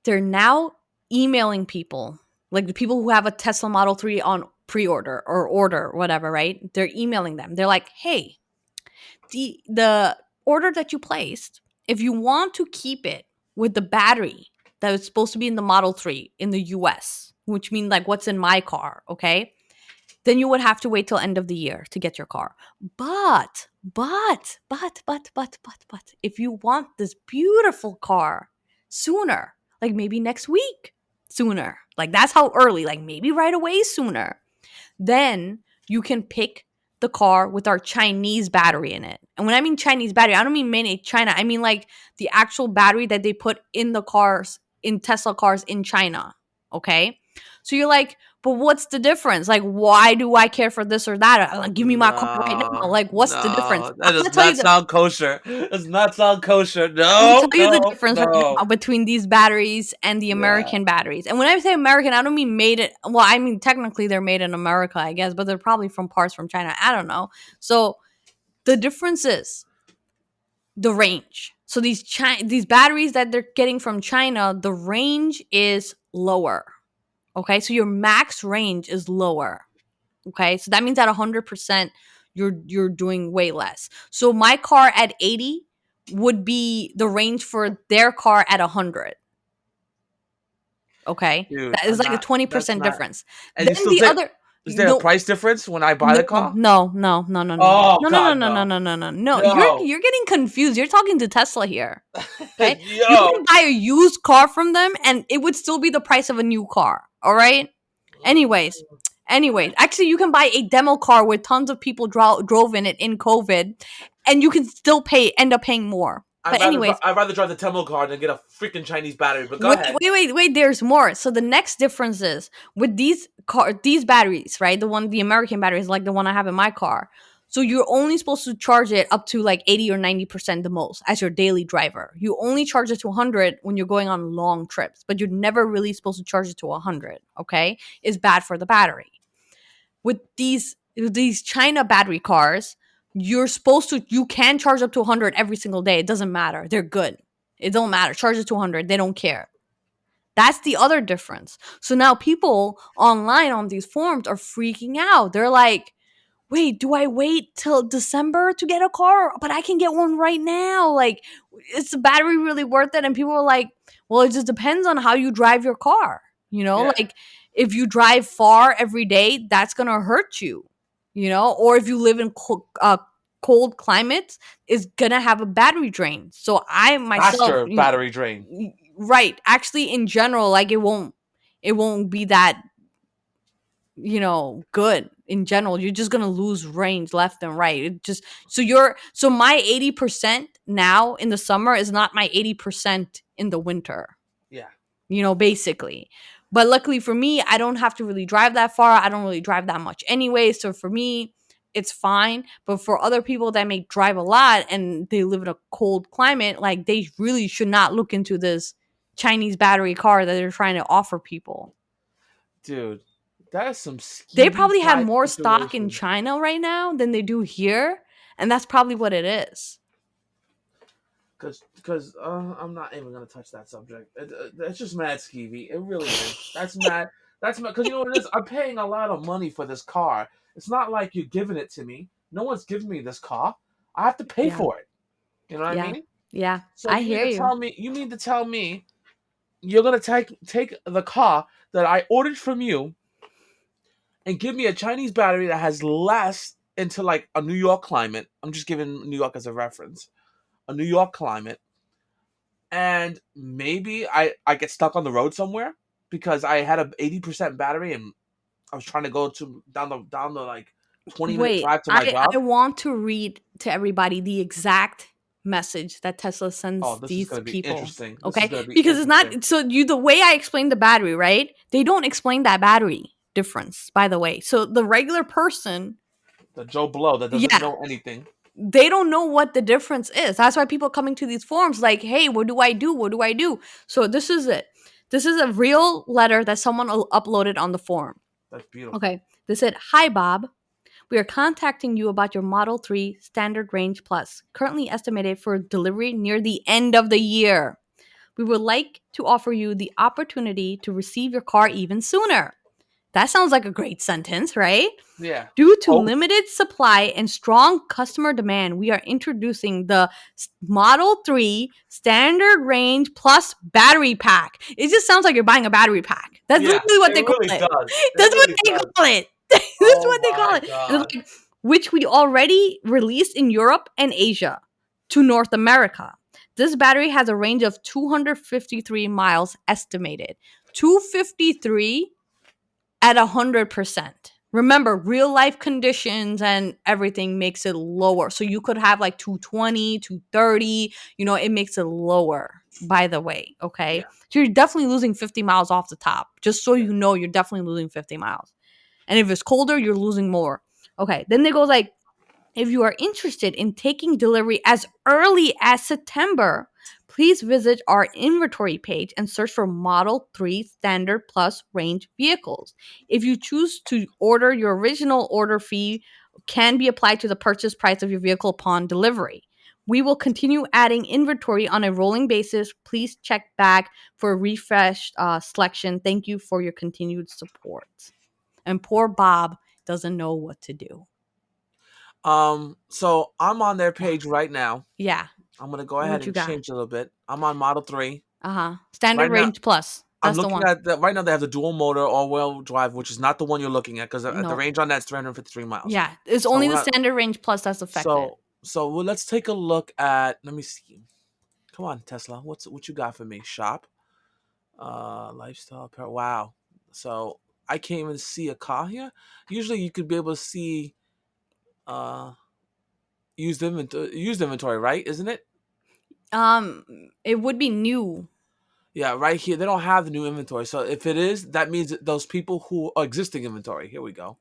they're now emailing people, like the people who have a Tesla Model 3 on pre-order or order, whatever, right? They're emailing them. They're like, hey, the order that you placed, if you want to keep it with the battery that was supposed to be in the Model 3 in the US, which means like what's in my car, okay? Then you would have to wait till end of the year to get your car. But if you want this beautiful car sooner, like maybe next week sooner, like that's how early, like maybe right away sooner, then you can pick the car with our Chinese battery in it. And when I mean Chinese battery, I don't mean made in China. I mean like the actual battery that they put in the cars, in Tesla cars in China. Okay? So you're like, but what's the difference? Like, why do I care for this or that? Like, give me my car right now. Like, what's the difference? No, that I'm does gonna tell not you sound kosher. Does not sound kosher. I'm gonna No, tell you the no, difference right no. now between these batteries and the Yeah. American batteries. And when I say American, I don't mean made it. Well, I mean technically they're made in America, I guess, but they're probably from parts from China. I don't know. So the difference is the range. So these batteries that they're getting from China, the range is lower. Okay, so your max range is lower. Okay, so that means at 100%, you're doing way less. So my car at 80 would be the range for their car at 100. Okay, Dude, that is I'm like a not. That's 20% not. difference. And you Then still the think other, is there a no, price difference when I buy no, the car? no, no, no, no, no, no, Oh no, no, God, no, no, no, no, no, no, no. no. You're getting confused. You're talking to Tesla here. Okay, you Yo. can buy a used car from them, and it would still be the price of a new car. All right. Anyways, actually, you can buy a demo car with tons of people drove in it in COVID, and you can still end up paying more. But anyways, I'd rather drive the Temple car than get a freaking Chinese battery. But go wait, ahead. wait. There's more. So the next difference is with these batteries, right? The American batteries, like the one I have in my car. So you're only supposed to charge it up to like 80 or 90% the most as your daily driver. You only charge it to 100 when you're going on long trips, but you're never really supposed to charge it to 100. Okay, it's bad for the battery. With these China battery cars, you can charge up to 100 every single day. It doesn't matter. They're good. It don't matter. Charge it to 100. They don't care. That's the other difference. So now people online on these forums are freaking out. They're like, wait, do I wait till December to get a car? But I can get one right now. Like, is the battery really worth it? And people are like, well, it just depends on how you drive your car. Yeah. Like if you drive far every day, that's going to hurt you, or if you live in cold climates, it's going to have a battery drain. So I myself, Faster battery drain. right. Actually, in general, like it won't be that good in general. You're just gonna lose range left and right. It just so my 80% now in the summer is not my 80% in the winter, Yeah. Basically. But luckily for me, I don't have to really drive that far. I don't really drive that much anyway, so for me it's fine. But for other people that may drive a lot and they live in a cold climate, like they really should not look into this Chinese battery car that they're trying to offer people. Dude, that is some They skeevy probably have type more stock in situation. China right now than they do here, and that's probably what it is. Because I'm not even gonna touch that subject. It's just mad skeevy. It really is. That's mad. That's mad. Because you know what it is. I'm paying a lot of money for this car. It's not like you're giving it to me. No one's giving me this car. I have to pay Yeah. for it. You know what I mean? Yeah, So I you hear mean to you. tell me? You mean to tell me you're gonna take the car that I ordered from you and give me a Chinese battery that has less into like a New York climate. I'm just giving New York as a reference. A New York climate, and maybe I get stuck on the road somewhere because I had a 80% battery and I was trying to go to down the like 20-minute Wait, drive to my I job. want to read to everybody the exact message that Tesla Oh, sends this is these gonna be people. interesting. This is Okay, gonna be because it's interesting. not so you the way I explained the battery, right? They don't explain that battery difference, by the way. So the regular person, The Joe Blow that doesn't yeah, know anything. they don't know what the difference is. That's why people coming to these forums like, "Hey, what do I do? What do I do?" So this is it. This is a real letter that someone uploaded on the forum. That's beautiful. Okay, they said, "Hi, Bob. We are contacting you about your Model 3 Standard Range Plus, currently estimated for delivery near the end of the year. We would like to offer you the opportunity to receive your car even sooner." That sounds like a great sentence, right? Yeah. Due to Oh, limited supply and strong customer demand, we are introducing the Model 3 Standard Range Plus Battery Pack. It just sounds like you're buying a battery pack. That's yeah. literally what It they call really it. does. It That's what really they does. call it. That's Oh what they call my it. And god. it's like, which we already released in Europe and Asia to North America. This battery has a range of 253 miles estimated. 253 at 100%. Remember, real life conditions and everything makes it lower. So you could have like 220, 230, it makes it lower, by the way. Okay. Yeah. So you're definitely losing 50 miles off the top. Just so Yeah. you know, you're definitely losing 50 miles. And if it's colder, you're losing more. Okay. Then they go like, if you are interested in taking delivery as early as September, please visit our inventory page and search for Model 3 Standard Plus range vehicles. If you choose to order, your original order fee can be applied to the purchase price of your vehicle upon delivery. We will continue adding inventory on a rolling basis. Please check back for a refreshed selection. Thank you for your continued support. And poor Bob doesn't know what to do. So I'm on their page right now. Yeah. I'm gonna go ahead What you and got? change a little bit. I'm on Model 3. Standard Right now, range plus. I'm That's the looking one. at right now they have the dual motor all-wheel drive, which is not the one you're looking at because the No. range on that's 353 miles. Yeah. It's So only we're the not. standard range plus that's affected. Well, let's take a look at. Let me see. Come on, Tesla. What you got for me? Shop. Lifestyle apparel. Wow. So I can't even see a car here. Usually you could be able to see uh used inventory, right? Isn't it? It would be new. Yeah, right here. They don't have the new inventory. So if it is, that means that those people who are existing inventory. Here we go.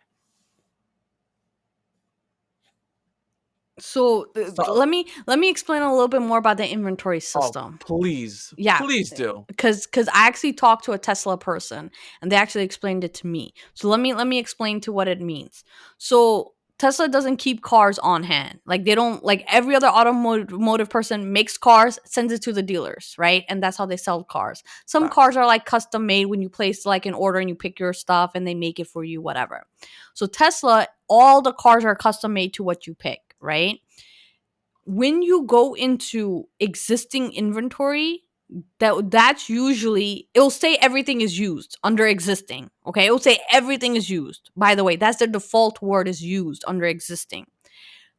So So, let me explain a little bit more about the inventory oh, system. please, Yeah, please do. because I actually talked to a Tesla person and they actually explained it to me. So let me explain to what it means. So Tesla doesn't keep cars on hand. Like they don't like every other automotive person makes cars, sends it to the dealers, right? And that's how they sell cars. Some Facts. cars are like custom made when you place like an order and you pick your stuff and they make it for you, whatever. So Tesla, all the cars are custom made to what you pick, right? When you go into existing inventory, that's usually it'll say everything is used under existing. Okay, it'll say everything is used. By the way, that's the default word is used under existing.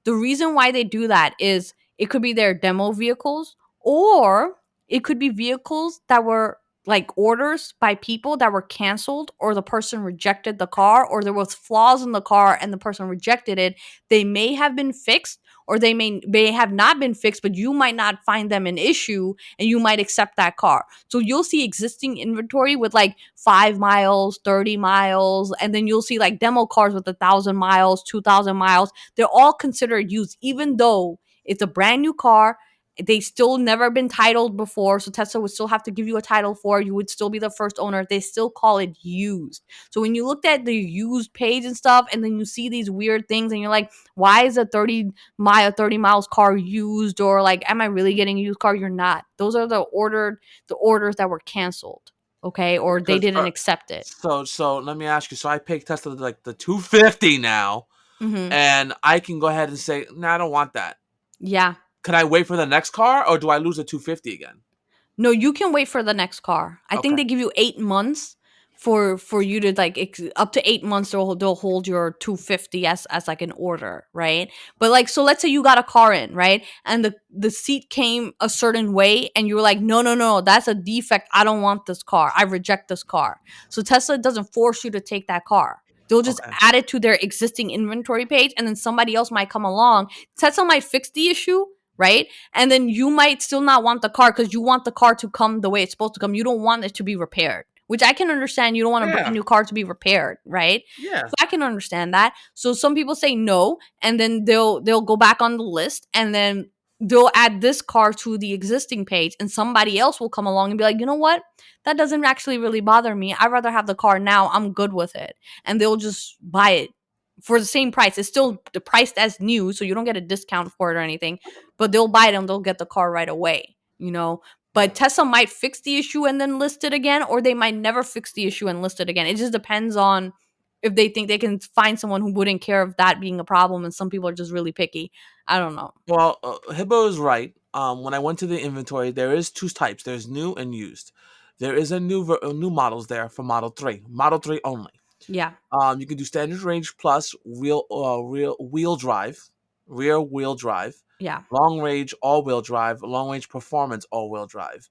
The reason why they do that is it could be their demo vehicles or it could be vehicles that were like orders by people that were canceled or the person rejected the car or there was flaws in the car and the person rejected it. They may have been fixed or they may have not been fixed, but you might not find them an issue and you might accept that car. So you'll see existing inventory with like 5 miles, 30 miles, and then you'll see like demo cars with 1,000 miles, 2,000 miles. They're all considered used, even though it's a brand new car. They still never been titled before, so Tesla would still have to give you a title for it. You would still be the first owner. They still call it used. So when you looked at the used page and stuff, and then you see these weird things, and you're like, "Why is a 30 miles car used?" Or like, "Am I really getting a used car?" You're not. Those are the orders that were canceled, okay, or they Because didn't accept it. so let me ask you. So I picked Tesla like the 250 now, Mm-hmm. and I can go ahead and say, no, I don't want that. Yeah. Can I wait for the next car, or do I lose the 250 again? No, you can wait for the next car. I think Okay. they give you 8 months for you to like up to 8 months they'll hold your 250 as like an order, right? But like, so let's say you got a car in, right, and the seat came a certain way and you were like, no, no, no, that's a defect, I don't want this car, I reject this car. So Tesla doesn't force you to take that car. They'll just Okay. add it to their existing inventory page, and then somebody else might come along. Tesla might fix the issue, right? And then you might still not want the car because you want the car to come the way it's supposed to come. You don't want it to be repaired, which I can understand. You don't want a brand Yeah. new car to be repaired, right? Yeah. So I can understand that. So some people say no, and then they'll go back on the list, and then they'll add this car to the existing page, and somebody else will come along and be like, you know what? That doesn't actually really bother me. I'd rather have the car now. I'm good with it. And they'll just buy it for the same price. It's still the priced as new, so you don't get a discount for it or anything. But they'll buy it and they'll get the car right away, you know? But Tesla might fix the issue and then list it again, or they might never fix the issue and list it again. It just depends on if they think they can find someone who wouldn't care of that being a problem, and some people are just really picky. I don't know. Well, Hibbo is right. When I went to the inventory, there is two types. There's new and used. There is a new models there for Model 3 only. Yeah. You can do standard range plus real wheel drive, rear wheel drive, Yeah. long range all wheel drive, long range performance all wheel drive.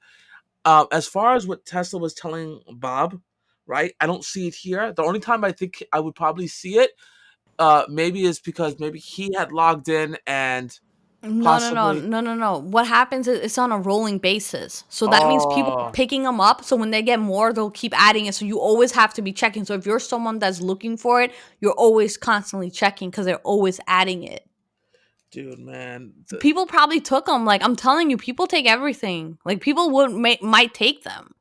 As far as what Tesla was telling Bob, right? I don't see it here. The only time I think I would probably see it, maybe is because maybe he had logged in and No, no, no, possibly. no, no, no. What happens is it's on a rolling basis. So that means people are Oh, picking them up. So when they get more, they'll keep adding it. So you always have to be checking. So if you're someone that's looking for it, you're always constantly checking because they're always adding it. dude, man. People probably took them. Like, I'm telling you, people take everything. Like, people might take them.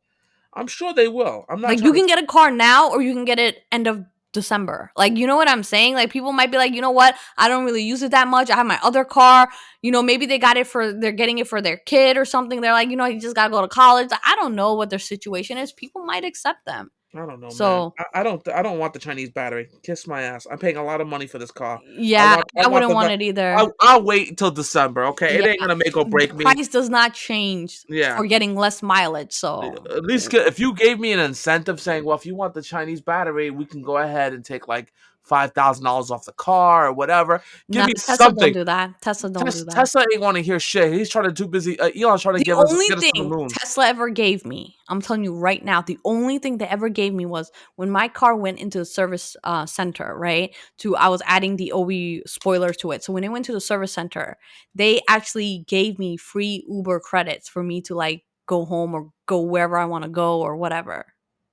I'm sure they will. I'm not Like, you trying to. can get a car now, or you can get it end of December. Like, you know what I'm saying? Like, people might be like, you know what? I don't really use it that much. I have my other car. You know, maybe they're getting it for their kid or something. They're like, you know, you just gotta go to college. I don't know what their situation is. People might accept them. I don't know, man. So I don't want the Chinese battery. Kiss my ass. I'm paying a lot of money for this car. I yeah, want. I I want wouldn't the. want it either. I'll wait until December. Okay, it Yeah, ain't gonna make or the break me. price does not change Yeah. for getting less mileage. So At least if you gave me an incentive saying, well, if you want the Chinese battery, we can go ahead and take like $5,000 off the car or whatever. Give no, me Tesla don't something. do that. Tesla don't do that. Tesla ain't want to hear shit. He's trying to too busy. Elon's trying to The only get us to the thing moon. Tesla ever gave me, I'm telling you right now, the only thing they ever gave me was when my car went into the service center, right? I was adding the OE spoiler to it. So when it went to the service center, they actually gave me free Uber credits for me to like go home or go wherever I want to go or whatever.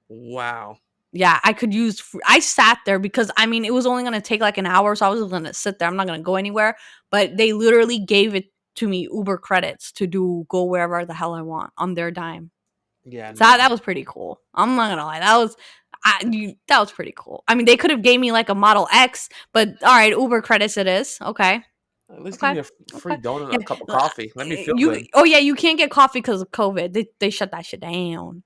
Wow. Yeah, I could use. I sat there because I mean it was only gonna take like an hour, so I was gonna sit there. I'm not gonna go anywhere. But they literally gave it to me Uber credits to go wherever the hell I want on their dime. Yeah. So that was pretty cool. I'm not gonna lie, that was pretty cool. I mean, they could have gave me like a Model X, but all right, Uber credits it is. Okay, At least give okay, me a free okay. donut and Yeah, a cup of coffee. Let me feel you. good. Oh yeah, you can't get coffee because of COVID. They shut that shit down.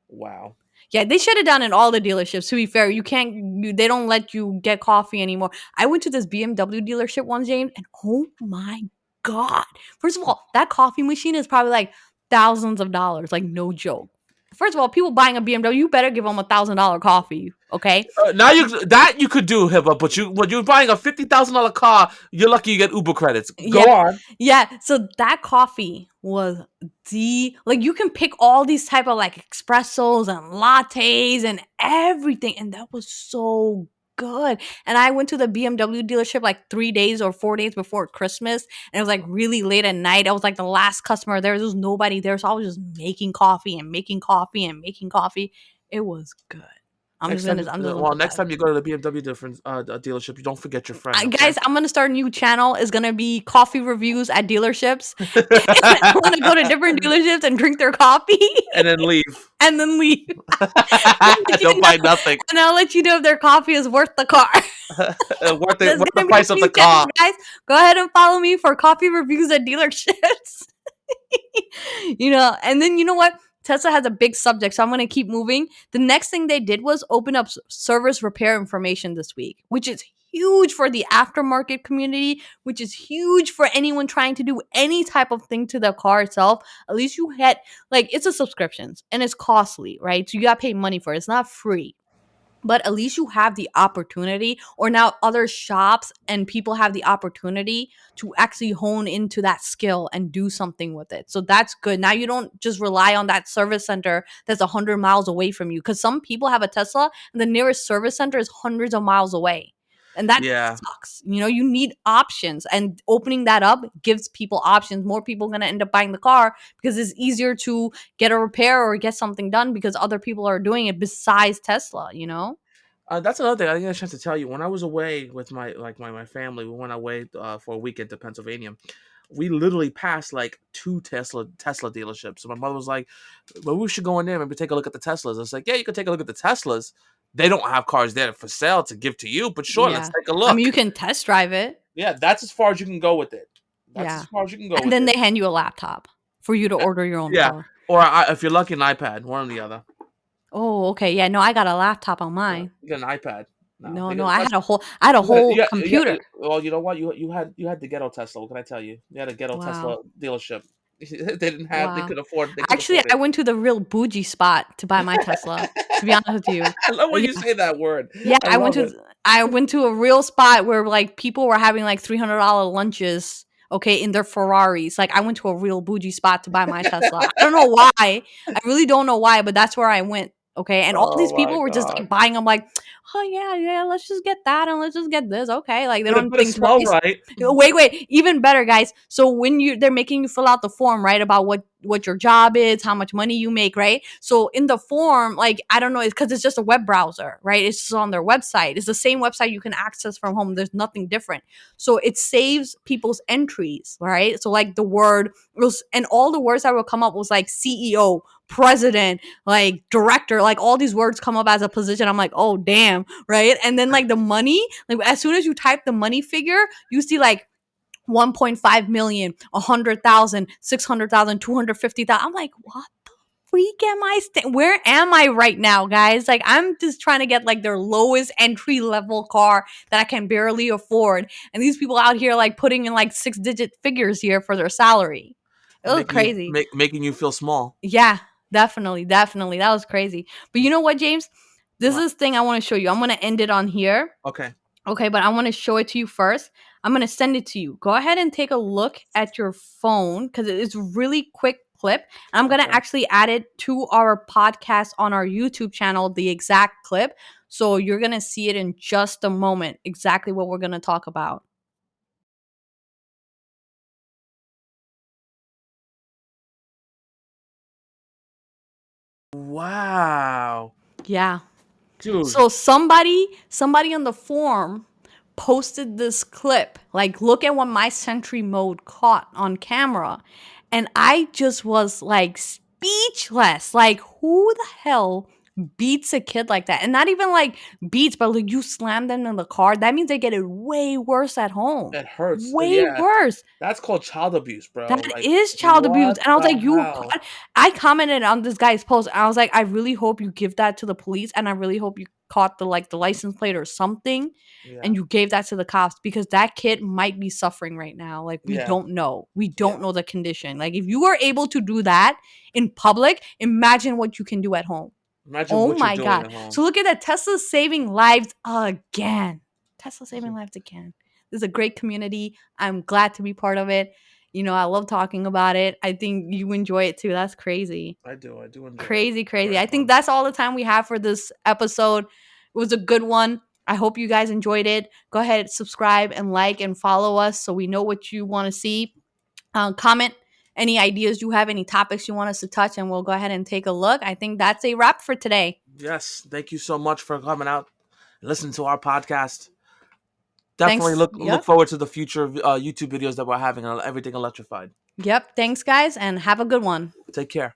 Wow. Yeah, they shut it down in all the dealerships. To be fair, they don't let you get coffee anymore. I went to this BMW dealership once, James, and oh my god! First of all, that coffee machine is probably like thousands of dollars, like no joke. First of all, people buying a BMW, you better give them $1,000 coffee, okay? Now you could do, Hiba, but when you're buying a $50,000 car, you're lucky you get Uber credits. Go Yeah, on. yeah. So that coffee was like you can pick all these type of like espressos and lattes and everything, and that was so good. And I went to the BMW dealership like 3 days or 4 days before Christmas, and it was like really late at night. I was like the last customer there. There was nobody there, so I was just making coffee and making coffee and making coffee. It was good. Next time, I'm just gonna well, put next that. time you go to the BMW dealership, you don't forget your friend, okay? Guys, I'm gonna start a new channel. It's gonna be coffee reviews at dealerships. I want to go to different dealerships and drink their coffee And then leave. and then leave. I'll let you Don't know, buy nothing. and I'll let you know if their coffee is worth the car. There's Worth the gonna be price a of new the channel, car. guys. Go ahead and follow me for coffee reviews at dealerships. And then you know what? Tesla has a big subject, so I'm going to keep moving. The next thing they did was open up service repair information this week, which is huge for the aftermarket community, which is huge for anyone trying to do any type of thing to the car itself. At least you had, like, it's a subscriptions and it's costly, right? So you got to pay money for it. It's not free. But at least you have the opportunity, or now other shops and people have the opportunity to actually hone into that skill and do something with it. So that's good. Now you don't just rely on that service center that's 100 miles away from you, because some people have a Tesla and the nearest service center is hundreds of miles away. And that Yeah. sucks. You know, you need options, and opening that up gives people options. More people are going to end up buying the car because it's easier to get a repair or get something done because other people are doing it besides Tesla, you know? That's another thing I didn't get a chance to tell you. When I was away with my family, we went away for a weekend to Pennsylvania. We literally passed like two Tesla dealerships. So my mother was like, "Well, we should go in there and maybe take a look at the Teslas." I was like, "Yeah, you can take a look at the Teslas. They don't have cars there for sale to give to you, but sure, let's Yeah. take a I mean, look." you can test drive it. Yeah, that's as far as you can go with it. That's as Yeah. far as you can go And with then it. they hand you a laptop for you to order your own Yeah, car. or if you're lucky, an iPad, one or the other. Oh, okay. Yeah, no, I got a laptop on Yeah, mine. you get an iPad. No, No, they no, get I that's had a whole computer. well, you know what? You had the ghetto Tesla. What can I tell you? You had a ghetto Tesla Wow. dealership. They Wow. could afford. They could Actually, afford I it. went to the real bougie spot to buy my Tesla, to be honest with you. I love when Yeah, you say that word. yeah, I love it. I went to a real spot where like people were having like $300 lunches, okay, in their Ferraris. Like I went to a real bougie spot to buy my Tesla. I don't know why. I really don't know why, but that's where I went. Okay. And all these Oh my people were just god! like buying. I'm like, oh yeah, yeah, let's just get that and let's just get this. Okay. Like they don't But it think smelled twice. right. Wait, even better, guys. So when they're making you fill out the form, right, about what your job is, how much money you make, right? So in the form, like I don't know, it's because it's just a web browser, right? It's just on their website. It's the same website you can access from home. There's nothing different. So it saves people's entries, right? So like the word was, and all the words that would come up was like CEO, president, like director, like all these words come up as a position. I'm like, oh damn, right? And then like the money, like as soon as you type the money figure, you see like 1.5 million, 100,000, 600,000, 250,000. I'm like, what the freak am I? Where am I right now, guys? Like, I'm just trying to get like their lowest entry level car that I can barely afford. And these people out here like putting in like 6-digit figures here for their salary. It was crazy. Making you feel small. Yeah, definitely. Definitely. That was crazy. But you know what, James? This What? is the thing I want to show you. I'm going to end it on here. Okay. Okay, but I want to show it to you first. I'm going to send it to you. Go ahead and take a look at your phone because it's a really quick clip. And I'm going to Okay. actually add it to our podcast on our YouTube channel, the exact clip. So you're going to see it in just a moment, exactly what we're going to talk about. Wow, Yeah. dude. So somebody on the forum posted this clip. Like, look at what my Sentry mode caught on camera. And I just was like speechless. Like, who the hell beats a kid like that? And not even like beats, but like you slam them in the car. That means they get it way worse at home. It hurts. Way Yeah, worse. that's called child abuse, bro. That Like, is child abuse. what And I was the like, hell? I commented on this guy's post. And I was like, I really hope you give that to the police. And I really hope you caught the license plate or something. Yeah, And you gave that to the cops because that kid might be suffering right now. Like, we yeah, don't know. We yeah. don't know the condition. Like, if you are able to do that in public, imagine what you can do at home. Imagine Oh what you're my doing God. at home. So look at that. Tesla's saving lives again. Tesla's saving lives again. This is a great community. I'm glad to be part of it. You know, I love talking about it. I think you enjoy it too. That's crazy. I do enjoy it. Crazy, crazy. Very I think fun. that's all the time we have for this episode. It was a good one. I hope you guys enjoyed it. Go ahead, subscribe and like and follow us so we know what you want to see. Comment any ideas you have, any topics you want us to touch, and we'll go ahead and take a look. I think that's a wrap for today. Yes, thank you so much for coming out and listening to our podcast. Definitely Thanks. look Yep. forward to the future YouTube videos that we're having on Everything Electrified. Yep. Thanks, guys, and have a good one. Take care.